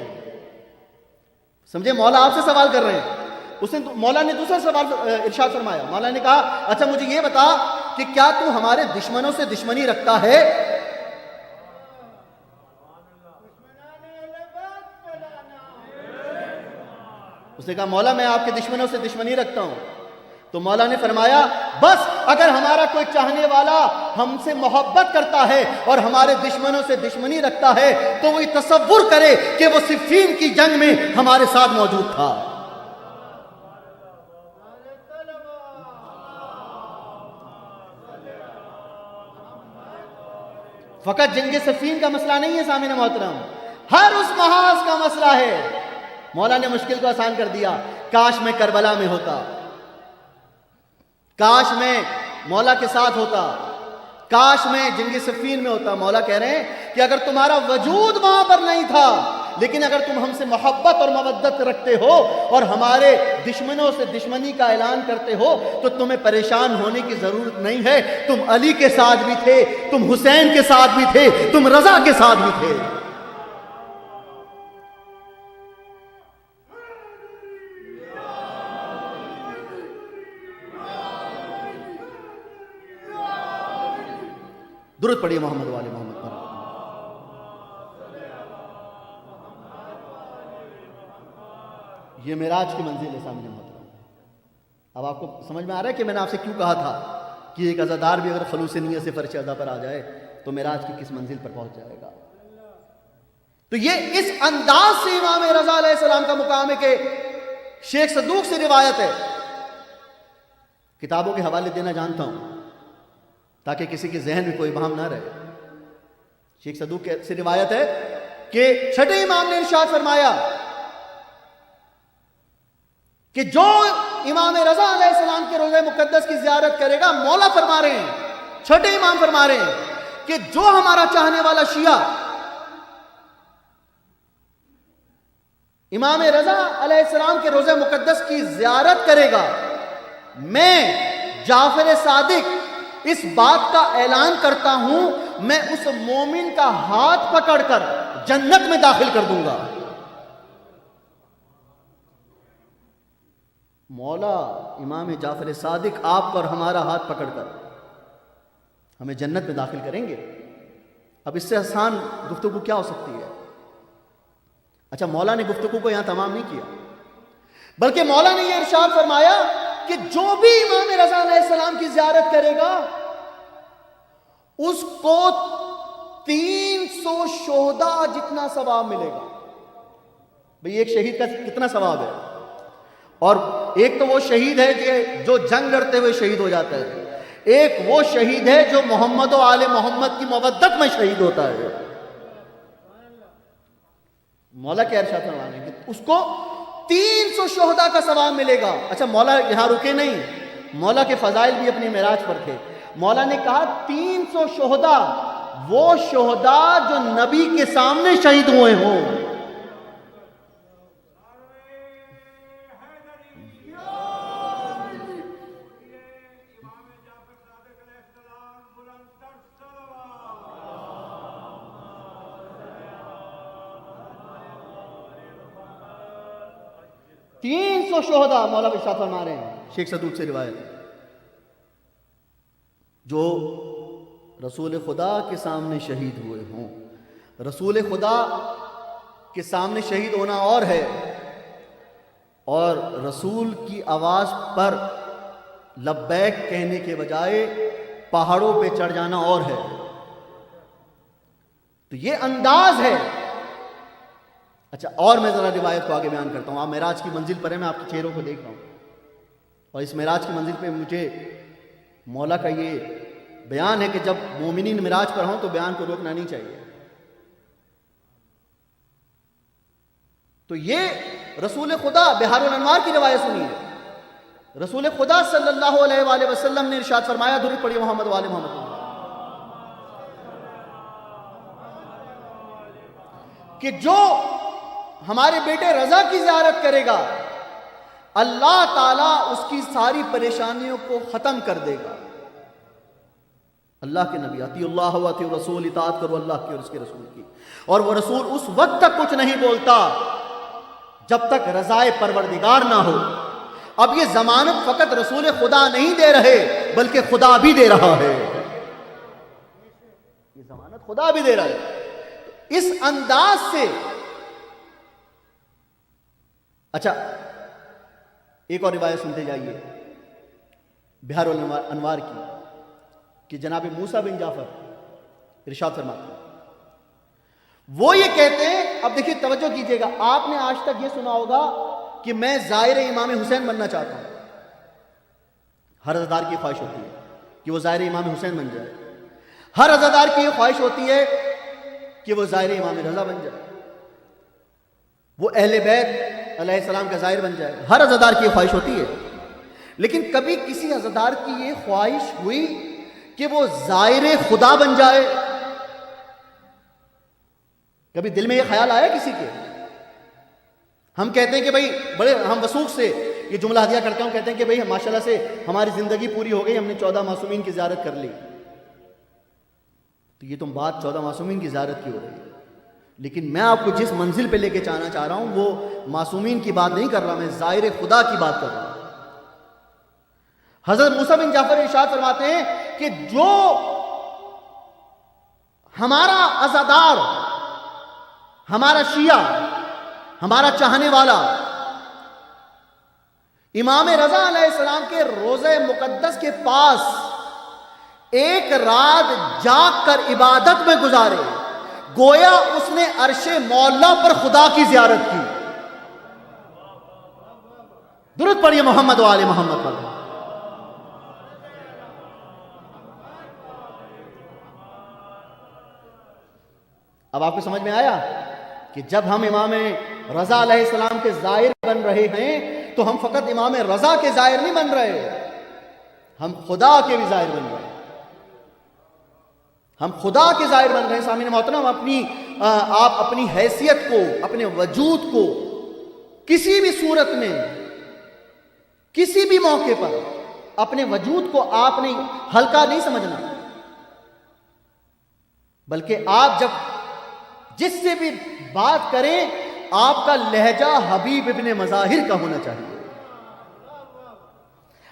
سمجھے مولا آپ سے سوال کر رہے ہیں. مولا نے دوسرا سوال ارشاد فرمایا. مولا نے کہا اچھا مجھے یہ بتا کہ کیا تو ہمارے دشمنوں سے دشمنی رکھتا ہے؟ اس نے کہا مولا میں آپ کے دشمنوں سے دشمنی رکھتا ہوں. تو مولا نے فرمایا بس اگر ہمارا کوئی چاہنے والا ہم سے محبت کرتا ہے اور ہمارے دشمنوں سے دشمنی رکھتا ہے تو وہ تصور کرے کہ وہ صفین کی جنگ میں ہمارے ساتھ موجود تھا. فقط جنگ صفین کا مسئلہ نہیں ہے سامعین محترم، ہر اس محاذ کا مسئلہ ہے. مولا نے مشکل کو آسان کر دیا. کاش میں کربلا میں ہوتا، کاش میں مولا کے ساتھ ہوتا، کاش میں جنگ صفین میں ہوتا. مولا کہہ رہے ہیں کہ اگر تمہارا وجود وہاں پر نہیں تھا، لیکن اگر تم ہم سے محبت اور مودت رکھتے ہو اور ہمارے دشمنوں سے دشمنی کا اعلان کرتے ہو تو تمہیں پریشان ہونے کی ضرورت نہیں ہے. تم علی کے ساتھ بھی تھے، تم حسین کے ساتھ بھی تھے، تم رضا کے ساتھ بھی تھے. درود پڑھیے محمد والے محمد پر. یہ معراج کی منزل ہے سامنے محترم. اب آپ کو سمجھ میں آ رہا ہے کہ میں نے آپ سے کیوں کہا تھا کہ ایک عزادار بھی اگر خلوص نیت سے فرش عزا پر آ جائے تو معراج کی کس منزل پر پہنچ جائے گا. تو یہ اس انداز سے امام رضا علیہ السلام کا مقام ہے کہ شیخ صدوق سے روایت ہے. کتابوں کے حوالے دینا جانتا ہوں تاکہ کسی کے ذہن میں کوئی بہم نہ رہے. شیخ صدوق سے روایت ہے کہ چھٹے امام نے ارشاد فرمایا کہ جو امام رضا علیہ السلام کے روضہ مقدس کی زیارت کرے گا، مولا فرما رہے ہیں، چھٹے امام فرما رہے ہیں کہ جو ہمارا چاہنے والا شیعہ امام رضا علیہ السلام کے روضہ مقدس کی زیارت کرے گا، میں جعفر صادق اس بات کا اعلان کرتا ہوں میں اس مومن کا ہاتھ پکڑ کر جنت میں داخل کر دوں گا. مولا امام جعفر صادق آپ پر ہمارا ہاتھ پکڑ کر ہمیں جنت میں داخل کریں گے. اب اس سے آسان گفتگو کیا ہو سکتی ہے؟ اچھا، مولا نے گفتگو کو یہاں تمام نہیں کیا، بلکہ مولا نے یہ ارشاد فرمایا کہ جو بھی امام رضا علیہ السلام کی زیارت کرے گا اس کو 300 شہداء جتنا ثواب ملے گا. بھئی ایک شہید کا کتنا ثواب ہے؟ اور ایک تو وہ شہید ہے جو جنگ لڑتے ہوئے شہید ہو جاتا ہے، ایک وہ شہید ہے جو محمد و آل محمد کی مودت میں شہید ہوتا ہے. مولا کیا ارشاد فرما رہے ہیں کہ اس کو 300 شہداء کا ثواب ملے گا. اچھا مولا یہاں رکے نہیں, مولا کے فضائل بھی اپنی معراج پر تھے. مولا نے کہا 300 شہداء, وہ شہداء جو نبی کے سامنے شہید ہوئے ہوں. تین سو شہداء مولا ارشاد فرما رہے ہیں, شیخ سدود سے روایت, جو رسول خدا کے سامنے شہید ہوئے ہوں. رسول خدا کے سامنے شہید ہونا اور ہے, اور رسول کی آواز پر لبیک کہنے کے بجائے پہاڑوں پہ چڑھ جانا اور ہے. تو یہ انداز ہے. اچھا اور میں ذرا روایت کو آگے بیان کرتا ہوں. آپ معراج کی منزل پر ہیں, میں آپ کے چہروں کو دیکھ رہا ہوں, اور اس معراج کی منزل پہ مجھے مولا کا یہ بیان ہے کہ جب مومنین معراج پر ہوں تو بیان کو روکنا نہیں چاہیے. تو یہ رسول خدا, بہار الانوار کی روایت سنیے, رسول خدا صلی اللہ علیہ وآلہ وسلم نے ارشاد فرمایا, درود پڑھیے محمد وآل محمد, کہ جو ہمارے بیٹے رضا کی زیارت کرے گا اللہ تعالیٰ اس کی ساری پریشانیوں کو ختم کر دے گا. اللہ کے نبی اطیع اللہ و اطیع الرسول, اطاعت کرو اللہ کی اور اس کے رسول کی. اور وہ رسول اس وقت تک کچھ نہیں بولتا جب تک رضائے پروردگار نہ ہو. اب یہ ضمانت فقط رسول خدا نہیں دے رہے بلکہ خدا بھی دے رہا ہے. یہ ضمانت خدا بھی دے رہا ہے. اس انداز سے اچھا ایک اور روایت سنتے جائیے بہار الانوار کی, کہ جناب موسیٰ بن جعفر ارشاد فرماتے ہیں, وہ یہ کہتے ہیں, اب دیکھیے توجہ کیجئے گا, آپ نے آج تک یہ سنا ہوگا کہ میں زائر امام حسین بننا چاہتا ہوں. ہر عزادار کی خواہش ہوتی ہے کہ وہ زائر امام حسین بن جائے. ہر عزادار کی یہ خواہش ہوتی ہے کہ وہ زائر امام رضا بن جائے, وہ اہل بیت علیہ السلام کا زائر بن جائے. ہر عزادار کی یہ خواہش ہوتی ہے. لیکن کبھی کسی عزادار کی یہ خواہش ہوئی کہ وہ زائر خدا بن جائے؟ کبھی دل میں یہ خیال آیا کسی کے؟ ہم کہتے ہیں کہ بھائی بڑے ہم وثوق سے یہ جملہ ہدیہ کرتا ہوں, کہتے ہیں کہ بھائی ماشاءاللہ سے ہماری زندگی پوری ہو گئی, ہم نے 14 معصومین کی زیارت کر لی. تو یہ تم بات 14 معصومین کی زیارت کی ہو رہی ہے, لیکن میں آپ کو جس منزل پہ لے کے جانا چاہ رہا ہوں وہ معصومین کی بات نہیں کر رہا, میں زائر خدا کی بات کر رہا ہوں. حضرت موسیٰ بن جعفر ارشاد فرماتے ہیں کہ جو ہمارا عزادار, ہمارا شیعہ, ہمارا چاہنے والا امام رضا علیہ السلام کے روضہ مقدس کے پاس ایک رات جاگ کر عبادت میں گزارے, گویا اس نے عرش مولا پر خدا کی زیارت کی. درود پڑھیے محمد و آل محمد پر. اب آپ کو سمجھ میں آیا کہ جب ہم امام رضا علیہ السلام کے زائر بن رہے ہیں تو ہم فقط امام رضا کے زائر نہیں بن رہے, ہم خدا کے بھی زائر بن رہے ہیں. ہم خدا کے ظاہر بن رہے ہیں. سامعین محترم, آپ اپنی حیثیت کو, اپنے وجود کو کسی بھی صورت میں, کسی بھی موقع پر اپنے وجود کو آپ نے ہلکا نہیں سمجھنا, بلکہ آپ جب جس سے بھی بات کریں آپ کا لہجہ حبیب ابن مظاہر کا ہونا چاہیے.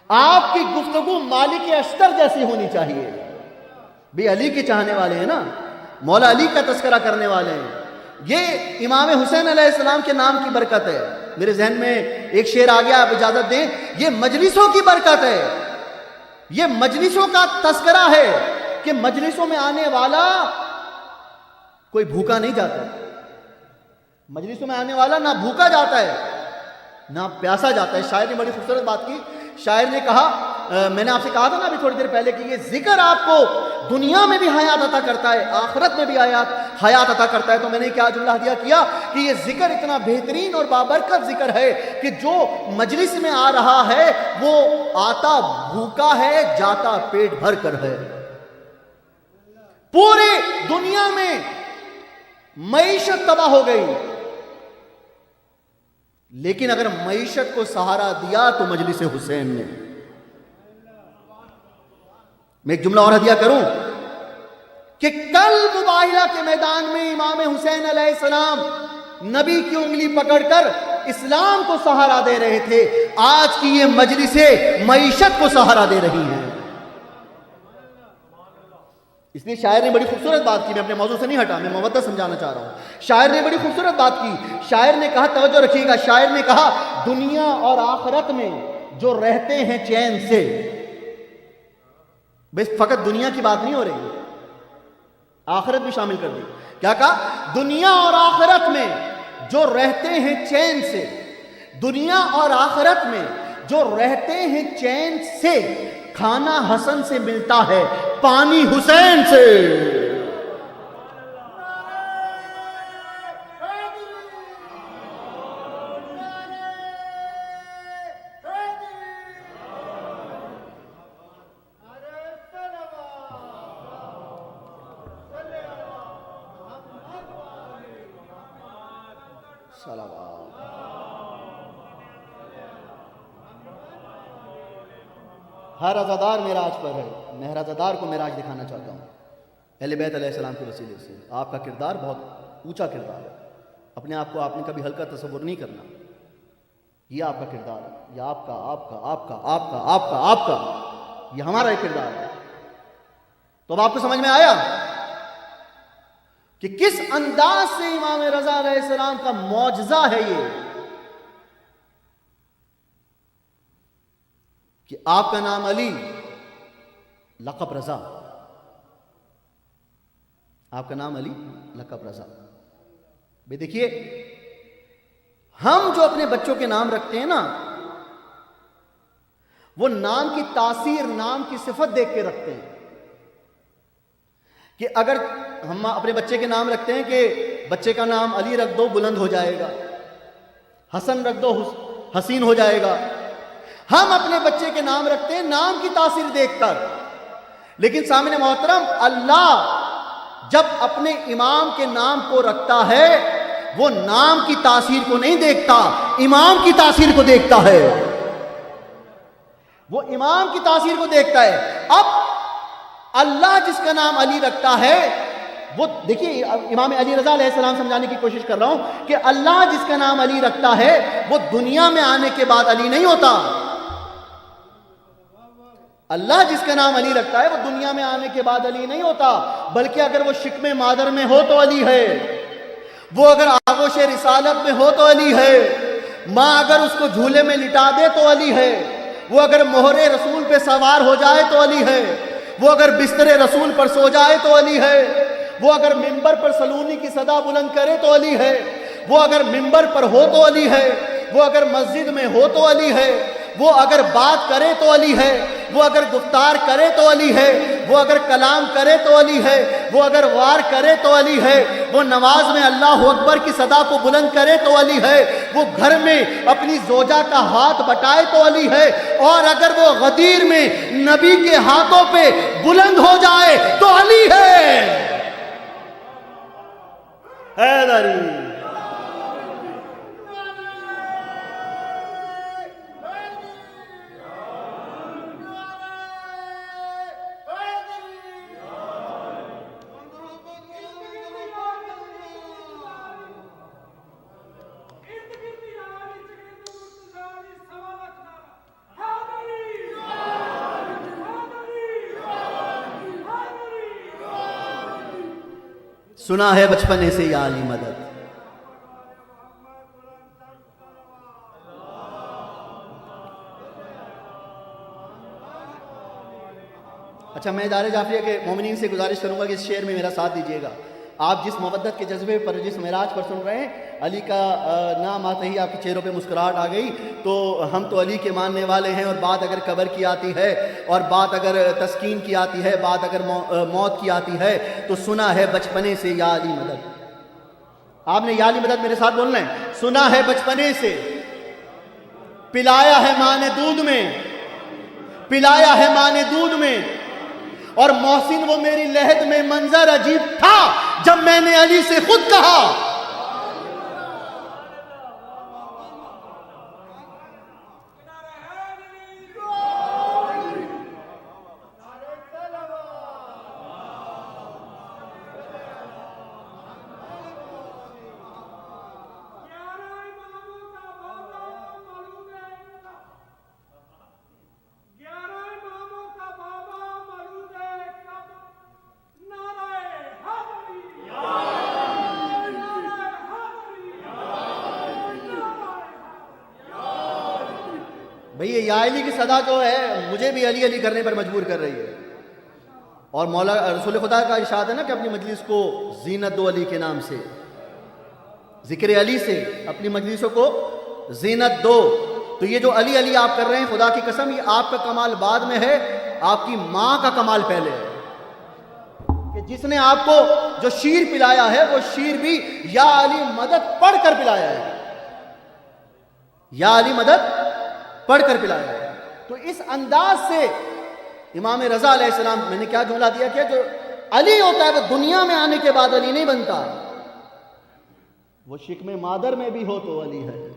آپ کی گفتگو مالک اشتر جیسی ہونی چاہیے. بھی علی کے چاہنے والے ہیں نا, مولا علی کا تذکرہ کرنے والے ہیں. یہ امام حسین علیہ السلام کے نام کی برکت ہے. میرے ذہن میں ایک شعر آ گیا, آپ اجازت دیں. یہ مجلسوں کی برکت ہے, یہ مجلسوں کا تذکرہ ہے کہ مجلسوں میں آنے والا کوئی بھوکا نہیں جاتا. مجلسوں میں آنے والا نہ بھوکا جاتا ہے نہ پیاسا جاتا ہے. شاعر نے بڑی خوبصورت بات کی. شاعر نے کہا میں نے آپ سے کہا تھا نا ابھی تھوڑی دیر پہلے کہ یہ ذکر آپ کو دنیا میں بھی حیات عطا کرتا ہے، آخرت میں بھی حیات عطا کرتا ہے. تو میں نے کیا جملہ ہدیہ کیا کہ یہ ذکر اتنا بہترین اور بابرکت ذکر ہے کہ جو مجلس میں آ رہا ہے وہ آتا بھوکا ہے، جاتا پیٹ بھر کر ہے. پورے دنیا میں معیشت تباہ ہو گئی، لیکن اگر معیشت کو سہارا دیا تو مجلس حسین نے. میں ایک جملہ اور ہدیہ کروں کہ کل مباہلہ کے میدان میں امام حسین علیہ السلام نبی کی انگلی پکڑ کر اسلام کو سہارا دے رہے تھے، آج کی یہ مجلسیں معیشت کو سہارا دے رہی ہیں. اس لیے شاعر نے بڑی خوبصورت بات کی، میں اپنے موضوع سے نہیں ہٹا، میں مودہ سمجھانا چاہ رہا ہوں. شاعر نے بڑی خوبصورت بات کی. شاعر نے کہا، توجہ رکھیے گا، شاعر نے کہا دنیا اور آخرت میں جو رہتے ہیں چین سے. بس فقط دنیا کی بات نہیں ہو رہی، آخرت بھی شامل کر دی. کیا کہا؟ دنیا اور آخرت میں جو رہتے ہیں چین سے. دنیا اور آخرت میں جو رہتے ہیں چین سے، کھانا حسن سے ملتا ہے، پانی حسین سے. ہر عزادار معراج پر ہے، میں ہر عزادار کو معراج دکھانا چاہتا ہوں اہل بیت علیہ السلام کے وسیلے سے. آپ کا کردار بہت اونچا کردار ہے، اپنے آپ کو آپ نے کبھی ہلکا تصور نہیں کرنا. یہ آپ کا کردار ہے، یہ آپ کا آپ کا آپ کا آپ کا آپ کا آپ کا یہ ہمارا ایک کردار ہے. تو اب آپ کو سمجھ میں آیا کہ کس انداز سے امام رضا علیہ السلام کا معجزہ ہے یہ کہ آپ کا نام علی، لقب رضا. آپ کا نام علی، لقب رضا. بھئی دیکھیے، ہم جو اپنے بچوں کے نام رکھتے ہیں نا، وہ نام کی تاثیر، نام کی صفت دیکھ کے رکھتے ہیں. کہ اگر ہم اپنے بچے کے نام رکھتے ہیں کہ بچے کا نام علی رکھ دو، بلند ہو جائے گا. حسن رکھ دو، حسین ہو جائے گا. ہم اپنے بچے کے نام رکھتے ہیں نام کی تاثیر دیکھ کر. لیکن سامنے محترم، اللہ جب اپنے امام کے نام کو رکھتا ہے وہ نام کی تاثیر کو نہیں دیکھتا، امام کی تاثیر کو دیکھتا ہے. وہ امام کی تاثیر کو دیکھتا ہے. اب اللہ جس کا نام علی رکھتا ہے، وہ دیکھیے امام علی رضا علیہ السلام سمجھانے کی کوشش کر رہا ہوں کہ اللہ جس کا نام علی رکھتا ہے وہ دنیا میں آنے کے بعد علی نہیں ہوتا. اللہ جس کا نام علی رکھتا ہے وہ دنیا میں آنے کے بعد علی نہیں ہوتا، بلکہ اگر وہ شکم مادر میں ہو تو علی ہے، وہ اگر آغوش رسالت میں ہو تو علی ہے، ماں اگر اس کو جھولے میں لٹا دے تو علی ہے، وہ اگر مہر رسول پہ سوار ہو جائے تو علی ہے، وہ اگر بستر رسول پر سو جائے تو علی ہے، وہ اگر ممبر پر سلونی کی صدا بلند کرے تو علی ہے، وہ اگر ممبر پر ہو تو علی ہے، وہ اگر مسجد میں ہو تو علی ہے، وہ اگر بات کرے تو علی ہے، وہ اگر گفتار کرے تو علی ہے، وہ اگر کلام کرے تو علی ہے، وہ اگر وار کرے تو علی ہے، وہ نماز میں اللہ اکبر کی صدا کو بلند کرے تو علی ہے، وہ گھر میں اپنی زوجہ کا ہاتھ بٹائے تو علی ہے، اور اگر وہ غدیر میں نبی کے ہاتھوں پہ بلند ہو جائے تو علی ہے. حیدری سنا ہے بچپنے سے یا علی مدد. اچھا، میں ادارے جعفریہ کے مومنین سے گزارش کروں گا کہ اس شعر میں میرا ساتھ دیجیے گا. آپ جس مودت کے جذبے پر، جس معراج پر سن رہے ہیں، علی کا نام آتے ہی آپ کے چہروں پہ مسکراہٹ آ گئی. تو ہم تو علی کے ماننے والے ہیں، اور بات اگر قبر کی آتی ہے، اور بات اگر تسکین کی آتی ہے، بات اگر موت کی آتی ہے، تو سنا ہے بچپنے سے یا علی مدد. آپ نے یا علی مدد میرے ساتھ بولنا ہے. سنا ہے بچپنے سے، پلایا ہے ماں نے دودھ میں، پلایا ہے ماں نے دودھ میں. اور محسن وہ میری لحد میں منظر عجیب تھا جب میں نے علی سے خود کہا. بھئی یہ یا علی کی صدا جو ہے مجھے بھی علی علی کرنے پر مجبور کر رہی ہے. اور مولا رسول خدا کا ارشاد ہے نا کہ اپنی مجلس کو زینت دو علی کے نام سے، ذکر علی سے اپنی مجلسوں کو زینت دو. تو یہ جو علی علی آپ کر رہے ہیں، خدا کی قسم یہ آپ کا کمال بعد میں ہے، آپ کی ماں کا کمال پہلے ہے. کہ جس نے آپ کو جو شیر پلایا ہے، وہ شیر بھی یا علی مدد پڑھ کر پلایا ہے، یا علی مدد پڑھ کر پلایا ہے. تو اس انداز سے امام رضا علیہ السلام، میں نے کیا جملہ دیا کہ جو علی ہوتا ہے وہ دنیا میں آنے کے بعد علی نہیں بنتا، وہ شکم مادر میں بھی ہو تو علی ہے،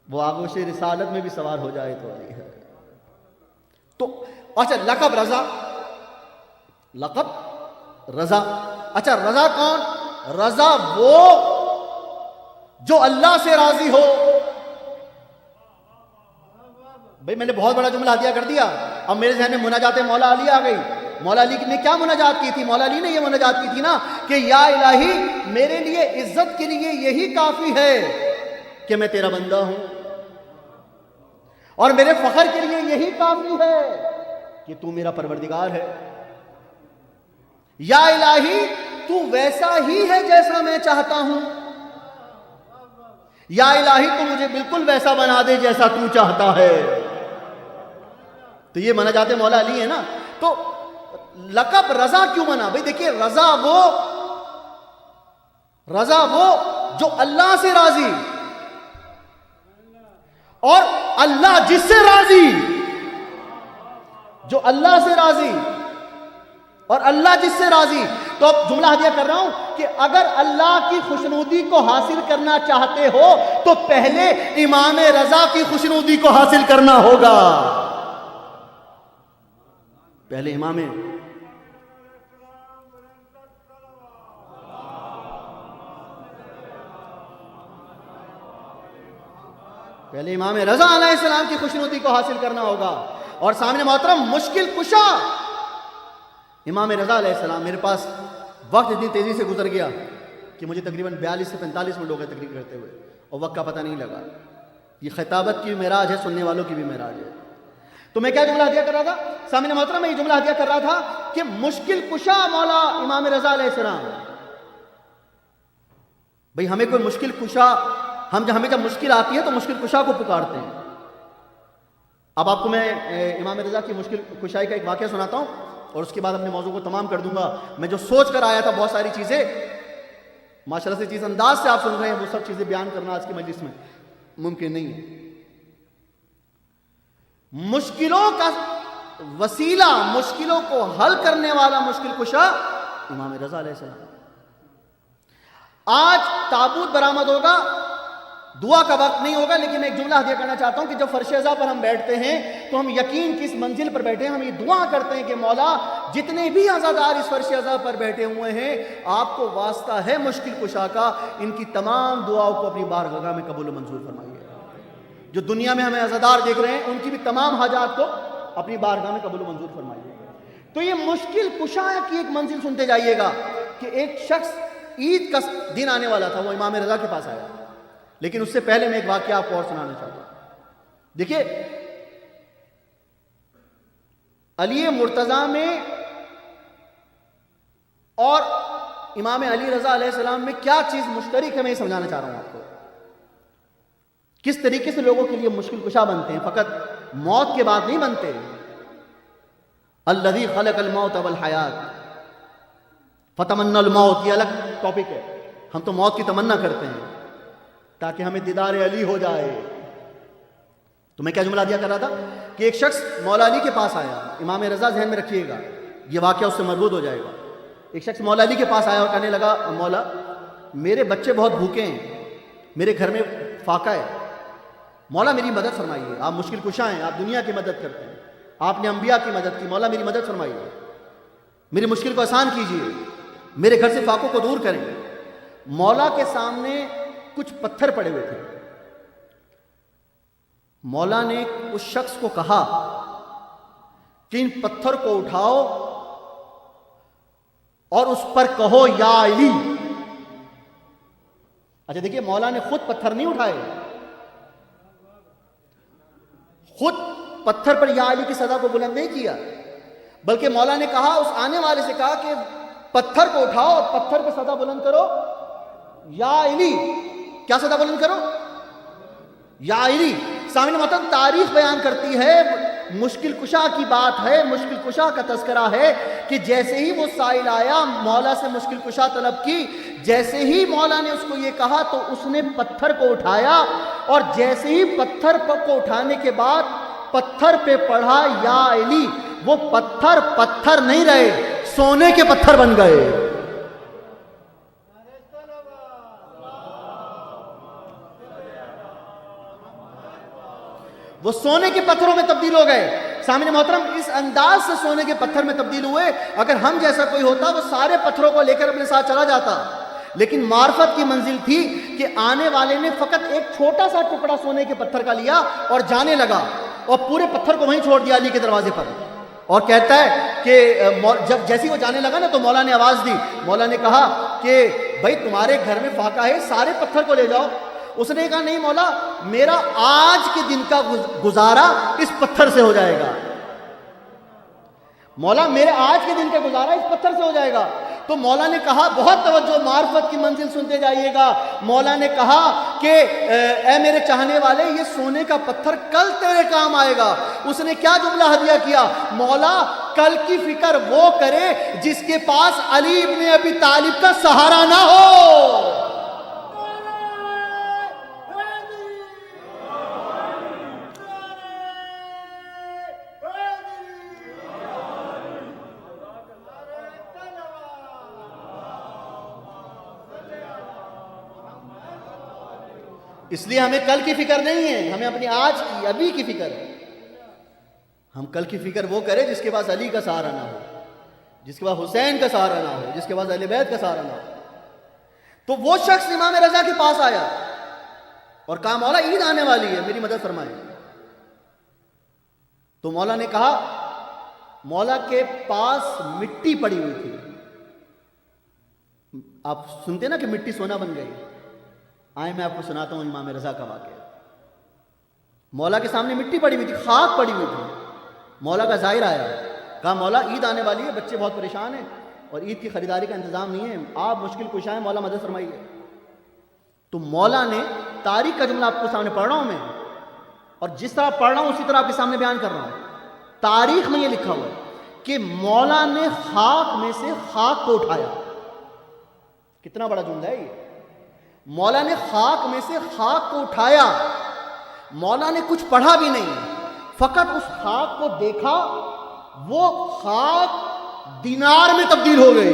وہ آغوش رسالت میں بھی سوار ہو جائے تو علی ہے. تو اچھا لقب رضا، لقب رضا. اچھا رضا کون؟ رضا وہ جو اللہ سے راضی ہو. بھئی میں نے بہت بڑا جملہ ہدیہ کر دیا، اب میرے ذہن میں مناجات مولا علی آ گئی. مولا علی نے کیا مناجات کی تھی؟ مولا علی نے یہ مناجات کی تھی نا کہ یا الہی میرے لیے عزت کے لیے یہی کافی ہے کہ میں تیرا بندہ ہوں، اور میرے فخر کے لیے یہی کافی ہے کہ تو میرا پروردگار ہے. یا الہی تو ویسا ہی ہے جیسا میں چاہتا ہوں، یا الہی تو مجھے بالکل ویسا بنا دے جیسا تو چاہتا ہے. تو یہ مناجات مولا علی ہے نا. تو لقب رضا کیوں بنا؟ بھئی دیکھیے رضا وہ جو اللہ سے راضی، اور اللہ جس سے راضی، جو اللہ سے راضی اور اللہ جس سے راضی. تو اب جملہ ہدیہ کر رہا ہوں کہ اگر اللہ کی خوشنودی کو حاصل کرنا چاہتے ہو تو پہلے امام رضا کی خوشنودی کو حاصل کرنا ہوگا. پہلے امام رضا علیہ السلام کی خوشنودی کو حاصل کرنا ہوگا. اور سامنے محترم مشکل کشا امام رضا علیہ السلام. میرے پاس وقت اتنی تیزی سے گزر گیا کہ مجھے تقریباً 42 سے 45 منٹ ہو گئے تقریر کرتے ہوئے، اور وقت کا پتہ نہیں لگا. یہ خطابت کی معراج ہے، سننے والوں کی بھی معراج ہے. تو میں کیا جملہ ہدیہ کر رہا تھا؟ سامنے محترم میں یہ جملہ ہدیہ کر رہا تھا کہ مشکل کشا مولا امام رضا علیہ السلام. بھئی ہمیں کوئی مشکل کشا، ہمیں جب مشکل آتی ہے تو مشکل کشا کو پکارتے ہیں. اب آپ کو میں امام رضا کی مشکل کشائی کا ایک واقعہ سناتا ہوں، اور اس کے بعد اپنے موضوع کو تمام کر دوں گا. میں جو سوچ کر آیا تھا بہت ساری چیزیں ماشاءاللہ سے جس انداز سے آپ سن رہے ہیں وہ سب چیزیں بیان کرنا آج کی مجلس میں ممکن نہیں ہے. مشکلوں کا وسیلہ، مشکلوں کو حل کرنے والا مشکل کشا امام رضا علیہ السلام. آج تابوت برآمد ہوگا، دعا کا وقت نہیں ہوگا، لیکن میں ایک جملہ ہدیہ کرنا چاہتا ہوں کہ جب فرش ازا پر ہم بیٹھتے ہیں تو ہم یقین کس منزل پر بیٹھے ہیں، ہم یہ دعا کرتے ہیں کہ مولا جتنے بھی عزادار اس فرش ازا پر بیٹھے ہوئے ہیں، آپ کو واسطہ ہے مشکل کشا کا، ان کی تمام دعاؤں کو اپنی بارگاہ میں قبول و منظور فرمائیے. جو دنیا میں ہمیں عزادار دیکھ رہے ہیں ان کی بھی تمام حاجات کو اپنی بارگاہ میں قبول و منظور فرمائیے. تو یہ مشکل کشا کی ایک منزل سنتے جائیے گا کہ ایک شخص عید کا دن آنے والا تھا، وہ امام رضا کے پاس آیا. لیکن اس سے پہلے میں ایک واقعہ آپ کو اور سنانا چاہتا ہوں. دیکھیے علی مرتضیٰ میں اور امام علی رضا علیہ السلام میں کیا چیز مشترک ہے، میں یہ سمجھانا چاہ رہا ہوں آپ کو. کس طریقے سے لوگوں کے لیے مشکل کشا بنتے ہیں، فقط موت کے بعد نہیں بنتے. الذی خلق الموت والحیات فتمنى الموت، یہ الگ ٹاپک ہے. ہم تو موت کی تمنا کرتے ہیں تاکہ ہمیں دیدار علی ہو جائے. تو میں کیا جملہ دیا کر رہا تھا کہ ایک شخص مولا علی کے پاس آیا. امام رضا ذہن میں رکھیے گا، یہ واقعہ اس سے مربوط ہو جائے گا. ایک شخص مولا علی کے پاس آیا اور کہنے لگا مولا میرے بچے بہت بھوکے ہیں، میرے گھر میں فاقہ ہے، مولا میری مدد فرمائیے. آپ مشکل کشا ہیں، آپ دنیا کی مدد کرتے ہیں، آپ نے انبیاء کی مدد کی، مولا میری مدد فرمائیے، میری مشکل کو آسان کیجیے، میرے گھر سے فاقوں کو دور کریں. مولا کے سامنے کچھ پتھر پڑے ہوئے تھے. مولا نے اس شخص کو کہا کہ ان پتھر کو اٹھاؤ اور اس پر کہو یا علی. اچھا دیکھیے، مولا نے خود پتھر نہیں اٹھائے، خود پتھر پر یا علی کی صدا کو بلند نہیں کیا، بلکہ مولا نے کہا، اس آنے والے سے کہا کہ پتھر کو اٹھاؤ اور پتھر پہ صدا بلند کرو یا علی. کیا صدا بلند کرو؟ یا علی. سامنے محترم تاریخ بیان کرتی ہے، مشکل کشا کی بات ہے، مشکل کشا کا تذکرہ ہے کہ جیسے ہی وہ سائل آیا، مولا سے مشکل کشا طلب کی، جیسے ہی مولا نے اس کو یہ کہا تو اس نے پتھر کو اٹھایا، اور جیسے ہی پتھر کو اٹھانے کے بعد پتھر پہ پڑھا یا علی، وہ پتھر پتھر نہیں رہے، سونے کے پتھر بن گئے. وہ سونے کے پتھروں میں تبدیل ہو گئے. سامنے محترم اس انداز سے سونے کے پتھر میں تبدیل ہوئے. اگر ہم جیسا کوئی ہوتا وہ سارے پتھروں کو لے کر اپنے ساتھ چلا جاتا، لیکن معرفت کی منزل تھی کہ آنے والے نے فقط ایک چھوٹا سا ٹکڑا سونے کے پتھر کا لیا اور جانے لگا، اور پورے پتھر کو وہیں چھوڑ دیا علی کے دروازے پر. اور کہتا ہے کہ جب جیسی وہ جانے لگا نا تو مولا نے آواز دی. مولا نے کہا کہ بھائی تمہارے گھر میں فاقہ ہے، سارے پتھر کو لے جاؤ. اس نے کہا نہیں مولا، میرا آج کے دن کا گزارا اس پتھر سے ہو جائے گا. مولا میرے آج کے دن کا گزارا اس پتھر سے ہو جائے گا. تو مولا نے کہا، بہت توجہ، معرفت کی منزل سنتے جائیے گا. مولا نے کہا کہ اے میرے چاہنے والے، یہ سونے کا پتھر کل تیرے کام آئے گا. اس نے کیا جملہ ہدیہ کیا؟ مولا کل کی فکر وہ کرے جس کے پاس علی ابن ابی طالب کا سہارا نہ ہو. اس لیے ہمیں کل کی فکر نہیں ہے، ہمیں اپنی آج کی، ابھی کی فکر ہے. ہم کل کی فکر وہ کریں جس کے پاس علی کا سہارا نہ ہو، جس کے پاس حسین کا سہارا نہ ہو، جس کے پاس اہل بیت کا سہارا نہ ہو. تو وہ شخص امام رضا کے پاس آیا اور کہا مولا عید آنے والی ہے، میری مدد فرمائیں. تو مولا نے کہا، مولا کے پاس مٹی پڑی ہوئی تھی. آپ سنتے نا کہ مٹی سونا بن گئی. آئے میں آپ کو سناتا ہوں امام رضا کا واقعہ. مولا کے سامنے مٹی پڑی ہوئی تھی، خاک پڑی ہوئی تھی. مولا کا ظاہر آیا، کہا مولا عید آنے والی ہے، بچے بہت پریشان ہیں اور عید کی خریداری کا انتظام نہیں ہے، آپ مشکل کشا ہیں، مولا مدد فرمائیے. تو مولا نے تاریخ کا جملہ آپ کو سامنے پڑھ رہا ہوں میں، اور جس طرح پڑھ رہا ہوں اسی طرح آپ کے سامنے بیان کر رہا ہوں. تاریخ میں یہ لکھا ہوا ہے کہ مولا نے خاک میں سے خاک کو اٹھایا. کتنا بڑا جملہ ہے یہ. مولا نے خاک میں سے خاک کو اٹھایا. مولا نے کچھ پڑھا بھی نہیں، فقط اس خاک کو دیکھا، وہ خاک دینار میں تبدیل ہو گئی،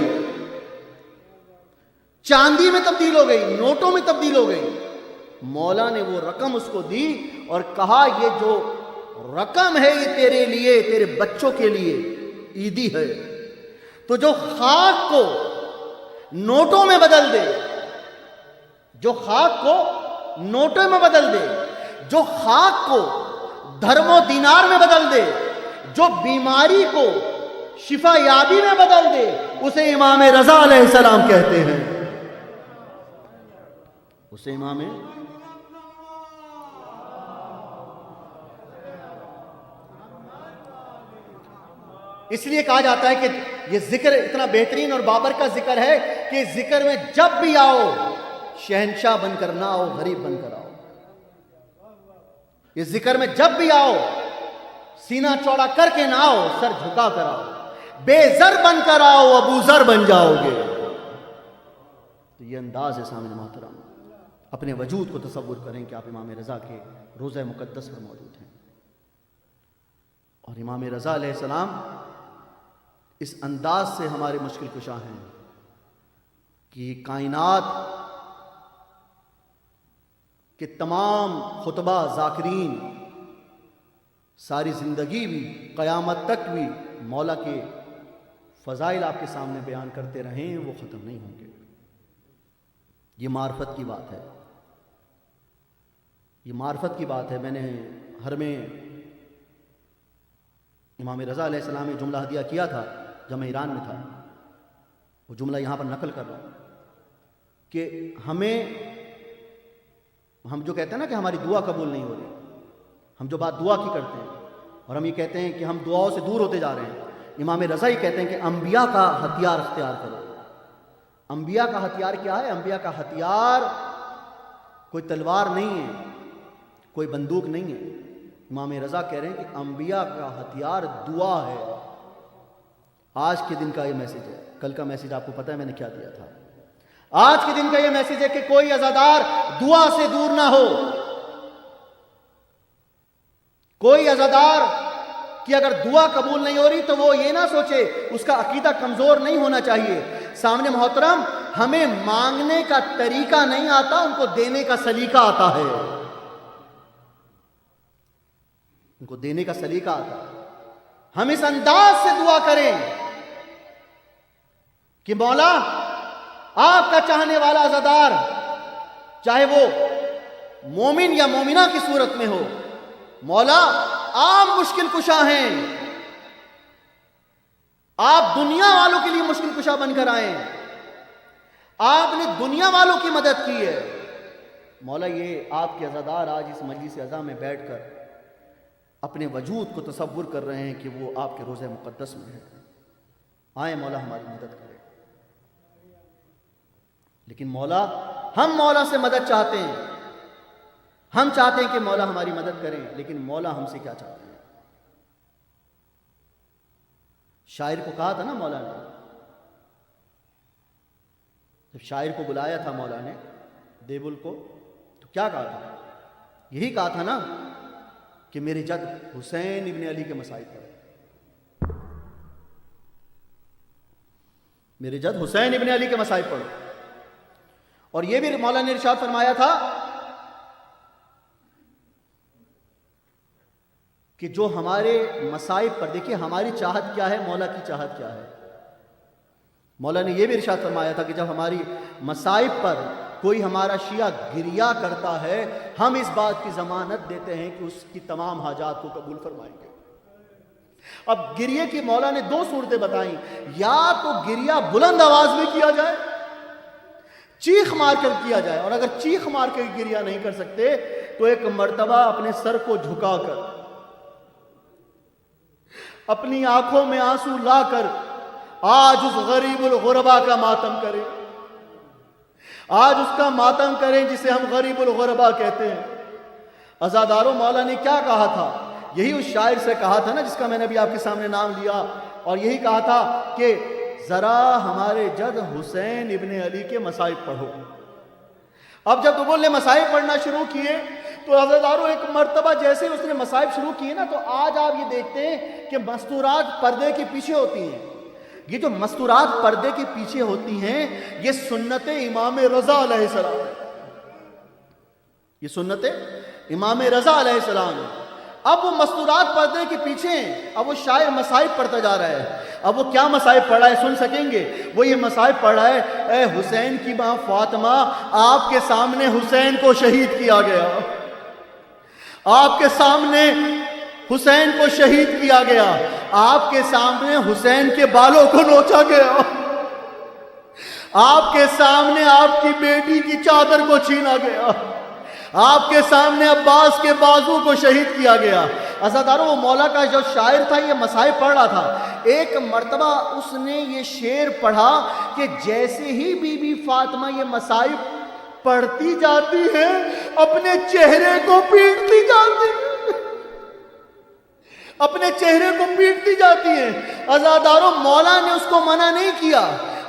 چاندی میں تبدیل ہو گئی، نوٹوں میں تبدیل ہو گئی. مولا نے وہ رقم اس کو دی اور کہا یہ جو رقم ہے یہ تیرے لیے، تیرے بچوں کے لیے عیدی ہے. تو جو خاک کو نوٹوں میں بدل دے، جو خاک کو نوٹوں میں بدل دے، جو خاک کو دھرم و دینار میں بدل دے، جو بیماری کو شفا یابی میں بدل دے، اسے امام رضا علیہ السلام کہتے ہیں. اسے امام اس لیے کہا جاتا ہے کہ یہ ذکر اتنا بہترین اور بابرکت ذکر ہے کہ ذکر میں جب بھی آؤ شہنشاہ بن کر نہ آؤ، غریب بن کر آؤ۔ یہ ذکر میں جب بھی آؤ سینہ چوڑا کر کے نہ آؤ، سر جھکا کر آؤ، بے زر بن کر آؤ، ابو ذر بن جاؤ گے۔ تو یہ انداز ہے سامنے محترم، اپنے وجود کو تصور کریں کہ آپ امام رضا کے روضہ مقدس پر موجود ہیں، اور امام رضا علیہ السلام اس انداز سے ہمارے مشکل کشا ہیں کہ کائنات کہ تمام خطبہ ذاکرین ساری زندگی بھی قیامت تک بھی مولا کے فضائل آپ کے سامنے بیان کرتے رہیں، وہ ختم نہیں ہوں گے۔ یہ معرفت کی بات ہے، یہ معرفت کی بات ہے۔ میں نے ہر میں امام رضا علیہ السلام نے جملہ ہدیہ کیا تھا جب میں ایران میں تھا، وہ جملہ یہاں پر نقل کر رہا ہوں کہ ہم جو کہتے ہیں نا کہ ہماری دعا قبول نہیں ہو رہی، ہم جو بات دعا کی کرتے ہیں اور ہم یہ کہتے ہیں کہ ہم دعاؤں سے دور ہوتے جا رہے ہیں، امام رضا ہی کہتے ہیں کہ انبیاء کا ہتھیار اختیار کرو۔ انبیاء کا ہتھیار کیا ہے؟ انبیاء کا ہتھیار کوئی تلوار نہیں ہے، کوئی بندوق نہیں ہے۔ امام رضا کہہ رہے ہیں کہ انبیاء کا ہتھیار دعا ہے۔ آج کے دن کا یہ میسج ہے، کل کا میسج آپ کو پتہ ہے میں نے کیا دیا تھا۔ آج کے دن کا یہ میسج ہے کہ کوئی عزادار دعا سے دور نہ ہو، کوئی عزادار کہ اگر دعا قبول نہیں ہو رہی تو وہ یہ نہ سوچے، اس کا عقیدہ کمزور نہیں ہونا چاہیے۔ سامنے محترم، ہمیں مانگنے کا طریقہ نہیں آتا، ان کو دینے کا سلیقہ آتا ہے، ان کو دینے کا سلیقہ آتا ہے۔ ہم اس انداز سے دعا کریں کہ مولا آپ کا چاہنے والا عزادار، چاہے وہ مومن یا مومنہ کی صورت میں ہو، مولا آپ مشکل کشا ہیں، آپ دنیا والوں کے لیے مشکل کشا بن کر آئیں، آپ نے دنیا والوں کی مدد کی ہے۔ مولا یہ آپ کے عزادار آج اس مجلس عزا میں بیٹھ کر اپنے وجود کو تصور کر رہے ہیں کہ وہ آپ کے روضہ مقدس میں ہے، آئیں مولا ہماری مدد کریں۔ لیکن مولا، ہم مولا سے مدد چاہتے ہیں، ہم چاہتے ہیں کہ مولا ہماری مدد کریں، لیکن مولا ہم سے کیا چاہتے ہیں؟ شاعر کو کہا تھا نا مولا نے، جب شاعر کو بلایا تھا مولا نے دیبل کو، تو کیا کہا تھا؟ یہی کہا تھا نا کہ میرے جد حسین ابن علی کے مصائب پڑھو، میرے جد حسین ابن علی کے مصائب پڑھو۔ اور یہ بھی مولا نے ارشاد فرمایا تھا کہ جو ہمارے مصائب پر، دیکھیے ہماری چاہت کیا ہے، مولا کی چاہت کیا ہے۔ مولا نے یہ بھی ارشاد فرمایا تھا کہ جب ہماری مصائب پر کوئی ہمارا شیعہ گریا کرتا ہے، ہم اس بات کی ضمانت دیتے ہیں کہ اس کی تمام حاجات کو قبول فرمائیں گے۔ اب گریے کی مولا نے دو صورتیں بتائیں، یا تو گریا بلند آواز میں کیا جائے، چیخ مار کر کیا جائے، اور اگر چیخ مار کے گریا نہیں کر سکتے تو ایک مرتبہ اپنے سر کو جھکا کر، اپنی آنکھوں میں آنسو لا کر آج اس غریب الغربا کا ماتم کریں، آج اس کا ماتم کریں جسے ہم غریب الغربا کہتے ہیں۔ عزاداروں، مولا نے کیا کہا تھا؟ یہی اس شاعر سے کہا تھا نا جس کا میں نے بھی آپ کے سامنے نام لیا، اور یہی کہا تھا کہ ذرا ہمارے جد حسین ابن علی کے مصائب پڑھو۔ اب جب دوبل نے مصائب پڑھنا شروع کیے تو عزاداروں ایک مرتبہ جیسے اس نے مصائب شروع کیے نا، تو آج آپ یہ دیکھتے ہیں کہ مستورات پردے کے پیچھے ہوتی ہیں۔ یہ جو مستورات پردے کے پیچھے ہوتی ہیں، یہ سنت امام رضا علیہ السلام ہے، یہ سنت امام رضا علیہ السلام ہے۔ اب وہ مستورات پردے کے پیچھے ہیں، اب وہ شاعر مصائب پڑھتا جا رہا ہے۔ اب وہ کیا مصائب پڑھ رہا ہے سن سکیں گے؟ وہ یہ مصائب پڑھ رہا ہے، اے حسین کی ماں فاطمہ، آپ کے سامنے حسین کو شہید کیا گیا، آپ کے سامنے حسین کو شہید کیا گیا، آپ کے سامنے حسین کے بالوں کو نوچا گیا، آپ کے سامنے آپ کی بیٹی کی چادر کو چھینا گیا، آپ کے سامنے عباس کے بازو کو شہید کیا گیا، عزاداروں وہ مولا کا جو شاعر تھا یہ مصائب پڑھ رہا تھا، ایک مرتبہ اس نے یہ شعر پڑھا کہ جیسے ہی بی بی فاطمہ یہ مصائب پڑھتی جاتی ہیں اپنے چہرے کو پیٹتی جاتی ہیں، اپنے چہرے کو پیٹتی جاتی ہیں۔ عزاداروں مولا نے اس کو منع نہیں کیا،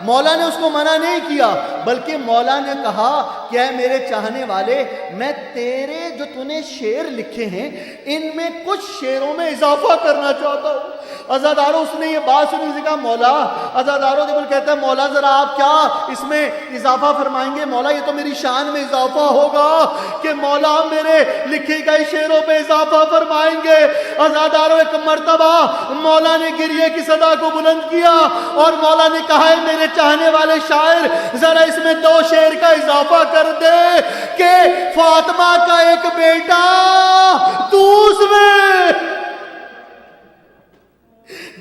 مولا نے اس کو منع نہیں کیا، بلکہ مولا نے کہا کہ اے میرے چاہنے والے، میں تیرے جو تو نے شعر لکھے ہیں ان میں کچھ شعروں میں اضافہ کرنا چاہتا ہوں۔ عزاداروں اس نے یہ بات سنی، سے کہا مولا، عزاداروں جب کہتا ہے مولا ذرا آپ کیا اس میں اضافہ فرمائیں گے؟ مولا یہ تو میری شان میں اضافہ ہوگا کہ مولا میرے لکھے گئے شعروں پہ اضافہ فرمائیں گے۔ عزاداروں ایک مرتبہ مولا نے گریے کی صدا کو بلند کیا اور مولا نے کہا ہے میرے چاہنے والے شاعر ذرا اس میں 2 شعر کا اضافہ کر دے کہ فاطمہ کا ایک بیٹا تو اس میں۔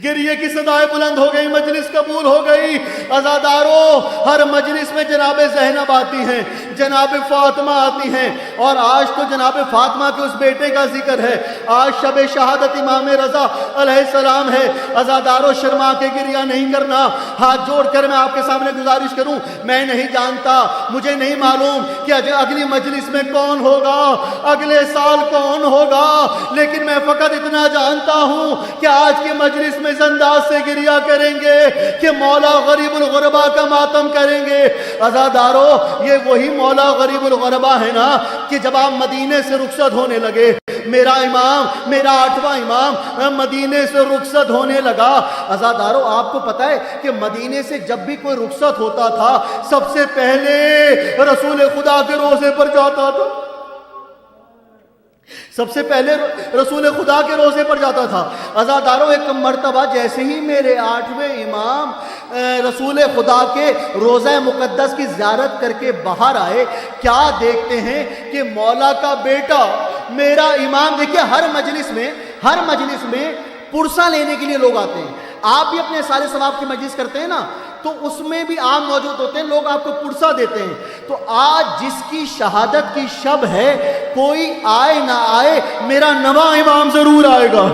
گریے کی صدائیں بلند ہو گئی، مجلس قبول ہو گئی۔ عزاداروں ہر مجلس میں جناب زینب آتی ہیں، جناب فاطمہ آتی ہیں، اور آج تو جناب فاطمہ کے اس بیٹے کا ذکر ہے، آج شب شہادت امام رضا علیہ السلام ہے۔ عزاداروں شرما کے گریہ نہیں کرنا، ہاتھ جوڑ کر میں آپ کے سامنے گزارش کروں، میں نہیں جانتا، مجھے نہیں معلوم کہ اگلی مجلس میں کون ہوگا، اگلے سال کون ہوگا، لیکن میں فقط اتنا جانتا ہوں کہ آج کی مجلس میں اس انداز سے گریہ کریں گے کہ مولا غریب الغربا کا ماتم کریں گے۔ عزاداروں یہ وہی مولا غریب الغربا ہے نا کہ جب آپ مدینے سے رخصت ہونے لگے، میرا امام، میرا 8واں امام مدینے سے رخصت ہونے لگا۔ عزاداروں آپ کو پتا ہے کہ مدینے سے جب بھی کوئی رخصت ہوتا تھا سب سے پہلے رسول خدا کے روضے پر جاتا تھا، سب سے پہلے رسول خدا کے روضے پر جاتا تھا۔ عزاداروں ایک مرتبہ جیسے ہی میرے 8ویں امام رسول خدا کے روضہ مقدس کی زیارت کر کے باہر آئے، کیا دیکھتے ہیں کہ مولا کا بیٹا میرا امام، دیکھیے ہر مجلس میں پرسہ لینے کے لیے لوگ آتے ہیں، آپ بھی اپنے سارے ثواب کی مجلس کرتے ہیں نا، تو اس میں بھی آپ موجود ہوتے ہیں، لوگ آپ کو پرسہ دیتے ہیں۔ تو آج جس کی شہادت کی شب ہے، کوئی آئے نہ آئے میرا نواں امام ضرور آئے گا،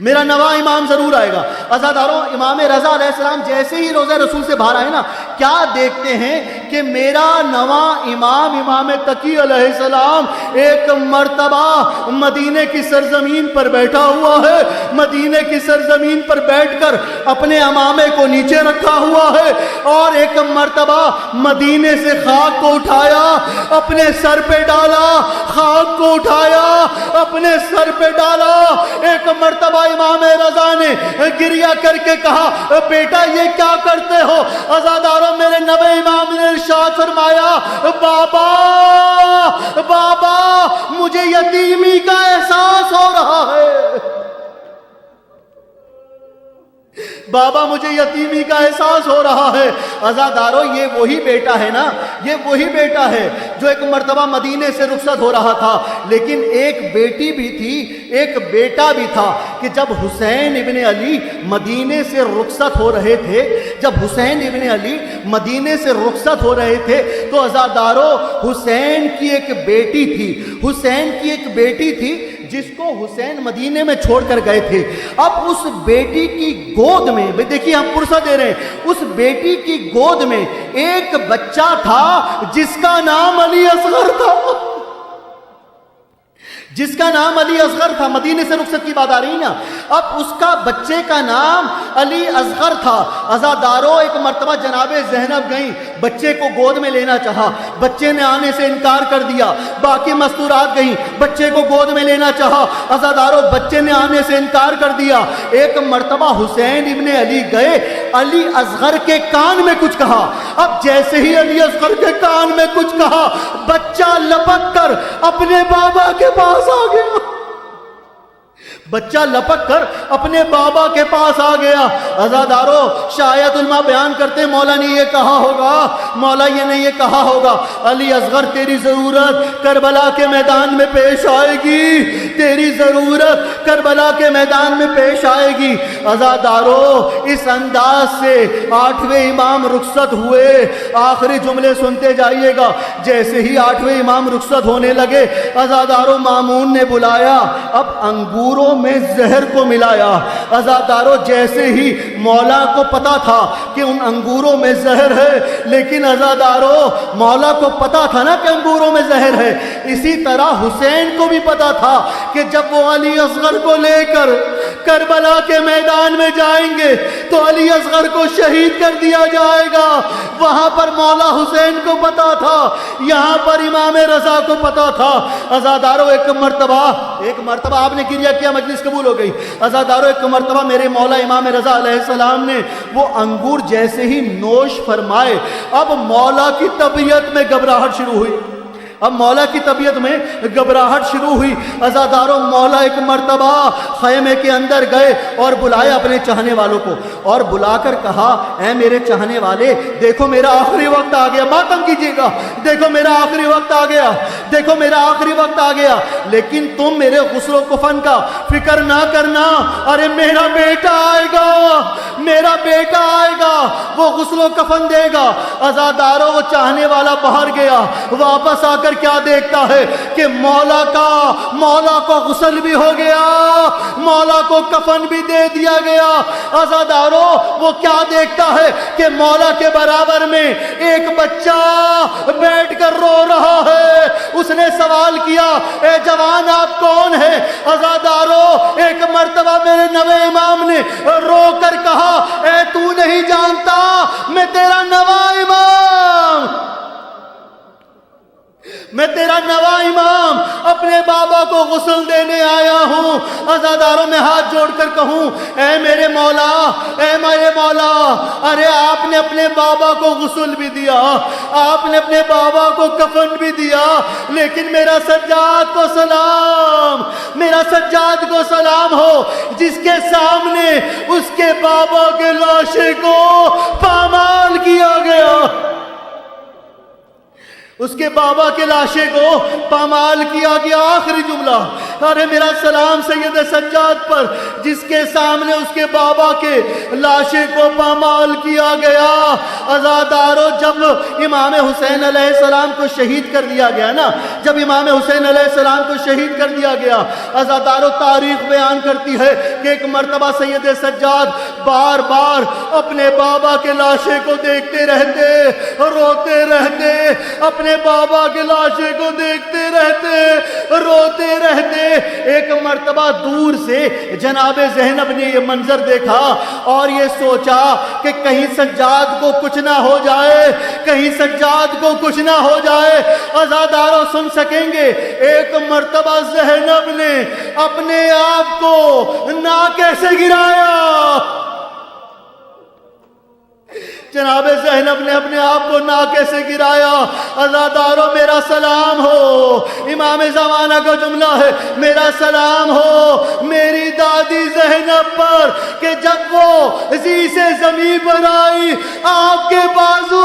میرا نواں امام ضرور آئے گا۔ عزاداروں امام رضا علیہ السلام جیسے ہی روضہ رسول سے باہر آئے نا، کیا دیکھتے ہیں کہ میرا نواں امام تقی علیہ السلام ایک مرتبہ مدینے کی سرزمین پر بیٹھا ہوا ہے، مدینے کی سرزمین پر بیٹھ کر اپنے امامے کو نیچے رکھا ہوا ہے، اور ایک مرتبہ مدینے سے خاک کو اٹھایا اپنے سر پہ ڈالا، خاک کو اٹھایا اپنے سر پہ ڈالا۔ ایک مرتبہ امام رضا نے گریہ کر کے کہا بیٹا یہ کیا کرتے ہو؟ عزاداروں میرے نوے امام نے ارشاد فرمایا بابا مجھے یتیمی کا احساس ہو رہا ہے، بابا مجھے یتیمی کا احساس ہو رہا ہے۔ عزاداروں یہ وہی بیٹا ہے نا، یہ وہی بیٹا ہے جو ایک مرتبہ مدینے سے رخصت ہو رہا تھا، لیکن ایک بیٹی بھی تھی، ایک بیٹا بھی تھا کہ جب حسین ابن علی مدینے سے رخصت ہو رہے تھے، جب حسین ابن علی مدینے سے رخصت ہو رہے تھے تو عزاداروں حسین کی ایک بیٹی تھی، حسین کی ایک بیٹی تھی جس کو حسین مدینے میں چھوڑ کر گئے تھے۔ اب اس بیٹی کی گود میں، دیکھیے ہم پرسہ دے رہے ہیں، اس بیٹی کی گود میں ایک بچہ تھا جس کا نام علی اصغر تھا، جس کا نام علی اصغر تھا۔ مدینے سے رخصت کی بات آ رہی نا، اب اس کا بچے کا نام علی اصغر تھا۔ عزاداروں ایک مرتبہ جناب زینب گئیں، بچے کو گود میں لینا چاہا، بچے نے آنے سے انکار کر دیا۔ باقی مستورات گئیں، بچے کو گود میں لینا چاہا، عزاداروں بچے نے آنے سے انکار کر دیا۔ ایک مرتبہ حسین ابن علی گئے، علی اصغر کے کان میں کچھ کہا۔ اب جیسے ہی علی اصغر کے کان میں کچھ کہا، بچہ لپک کر اپنے بابا کے پاس آ گیا، بچہ لپک کر اپنے بابا کے پاس آ گیا۔ عزادارو شاید علماء بیان کرتے مولا نے یہ کہا ہوگا، مولا یہ نے یہ کہا ہوگا علی اصغر تیری ضرورت کربلا کے میدان میں پیش آئے گی، تیری ضرورت کربلا کے میدان میں پیش آئے گی۔ عزادارو اس انداز سے 8ویں امام رخصت ہوئے۔ آخری جملے سنتے جائیے گا۔ جیسے ہی 8ویں امام رخصت ہونے لگے، عزادارو مامون نے بلایا، اب انگوروں میں زہر کو ملایا۔ عزادارو جیسے ہی مولا کو پتا تھا کہ ان انگوروں میں زہر ہے، لیکن عزادارو مولا کو پتا تھا نا کہ انگوروں میں زہر ہے، اسی طرح حسین کو بھی پتا تھا کہ جب وہ علی اصغر کو لے کر کربلا کے میدان میں جائیں گے تو علی اصغر کو شہید کر دیا جائے گا۔ وہاں پر مولا حسین کو پتا تھا، یہاں پر امام رضا کو پتا تھا۔ عزادارو ایک مرتبہ آپ نے گریہ کیا، مجلس قبول ہو گئی۔ عزادارو ایک مرتبہ میرے مولا امام رضا علیہ السلام نے وہ انگور جیسے ہی نوش فرمائے، اب مولا کی طبیعت میں گھبراہٹ شروع ہوئی، اب مولا کی طبیعت میں گھبراہٹ شروع ہوئی۔ عزاداروں مولا ایک مرتبہ خیمے کے اندر گئے اور بلائے اپنے چاہنے والوں کو، اور بلا کر کہا اے میرے چاہنے والے، دیکھو میرا آخری وقت آ گیا، ماتم کیجیے گا، دیکھو میرا آخری وقت آ گیا، دیکھو میرا آخری وقت آ گیا، لیکن تم میرے غسل و کفن کا فکر نہ کرنا، ارے میرا بیٹا آئے گا، میرا بیٹا آئے گا، وہ غسل و کفن دے گا۔ عزاداروں وہ چاہنے والا باہر گیا، واپس آ کر کیا دیکھتا ہے کہ مولا کو غسل بھی ہو گیا، مولا کو کفن بھی دے دیا گیا۔ عزاداروں وہ کیا دیکھتا ہے کہ مولا کے برابر میں ایک بچہ بیٹھ کر رو رہا ہے۔ اس نے سوال کیا اے جوان آپ کون ہے؟ عزاداروں ایک مرتبہ میرے نوے امام نے رو کر کہا اے تو نہیں جانتا میں تیرا نوا امام، میں تیرا نوا امام اپنے بابا کو غسل دینے آیا ہوں۔ عزاداروں میں ہاتھ جوڑ کر کہوں اے میرے مولا، اے میرے مولا، ارے آپ نے اپنے بابا کو غسل بھی دیا، آپ نے اپنے بابا کو کفن بھی دیا، لیکن میرا سجاد کو سلام، میرا سجاد کو سلام ہو جس کے سامنے اس کے بابا کے لاشے کو پامال کیا گیا، اس کے بابا کے لاشے کو پامال کیا گیا۔ آخری جملہ ارے میرا سلام سید سجاد پر جس کے سامنے اس کے بابا کے لاشے کو پامال کیا گیا۔ عزاداروں جب امام حسین علیہ السلام کو شہید کر دیا گیا نا، جب امام حسین علیہ السلام کو شہید کر دیا گیا، عزاداروں تاریخ بیان کرتی ہے کہ ایک مرتبہ سید سجاد بار بار اپنے بابا کے لاشے کو دیکھتے رہتے، روتے رہتے، اپنے بابا کے لاشے کو دیکھتے رہتے، روتے رہتے۔ ایک مرتبہ دور سے جناب زینب نے یہ منظر دیکھا اور یہ سوچا کہ کہیں سجاد کو کچھ نہ ہو جائے، کہیں سجاد کو کچھ نہ ہو جائے۔ عزاداروں سن سکیں گے ایک مرتبہ زینب نے اپنے آپ کو نہ کیسے گرایا، جناب زینب نے اپنے آپ کو ناکے سے گرایا۔ عزاداروں میرا سلام ہو، امام زمانہ کا جملہ ہے، میرا سلام ہو میری دادی زینب پر کہ جب وہ زی سے زمین پر آئی آپ کے بازو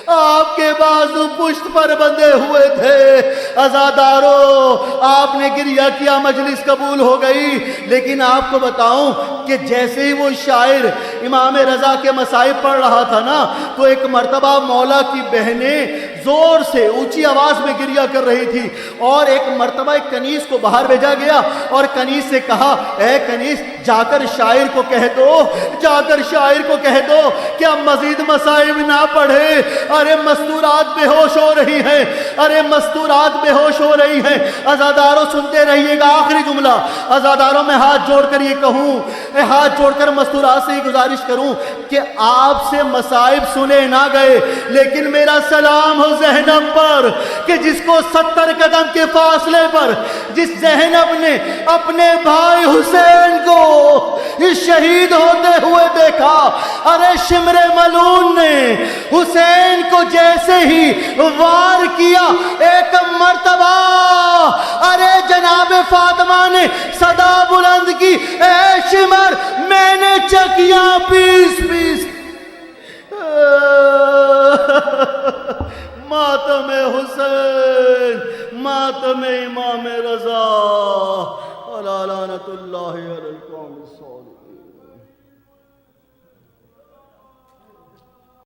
آپ کے بازو پشت پر بندھے ہوئے تھے۔ عزاداروں آپ نے گریہ کیا، مجلس قبول ہو گئی، لیکن آپ کو بتاؤں کہ جیسے ہی وہ شاعر امام رضا کے مصائب پڑھ رہا تھا نا، تو ایک مرتبہ مولا کی بہنیں زور سے اونچی آواز میں گریہ کر رہی تھی، اور ایک مرتبہ ایک کنیز کو باہر بھیجا گیا اور کنیز سے کہا اے کنیز جا کر شاعر کو کہہ دو، جا کر شاعر کو کہہ دو کہ اب مزید مصائب نہ پڑھے، ارے مستورات بے ہوش ہو رہی ہیں، ارے مستورات بے ہوش ہو رہی ہیں۔ عزاداروں سنتے رہیے گا آخری جملہ۔ عزاداروں میں ہاتھ جوڑ کر یہ کہوں، ہاتھ جوڑ کر مستورات سے یہ گزارش کروں کہ آپ سے مصائب سنے نہ گئے، لیکن میرا سلام ہو زینب پر کہ جس کو 70 قدم کے فاصلے پر جس زینب نے اپنے بھائی حسین کو شہید ہوتے ہوئے دیکھا، ارے شمر ملعون نے حسین کو جیسے ہی وار کیا، ایک مرتبہ ارے جناب فاطمہ نے صدا بلند کی، اے شمر میں نے چکیاں پیس پیس ماتم حسین، ماتم امام رضا، لعنت اللہ علی القوم الصالحین۔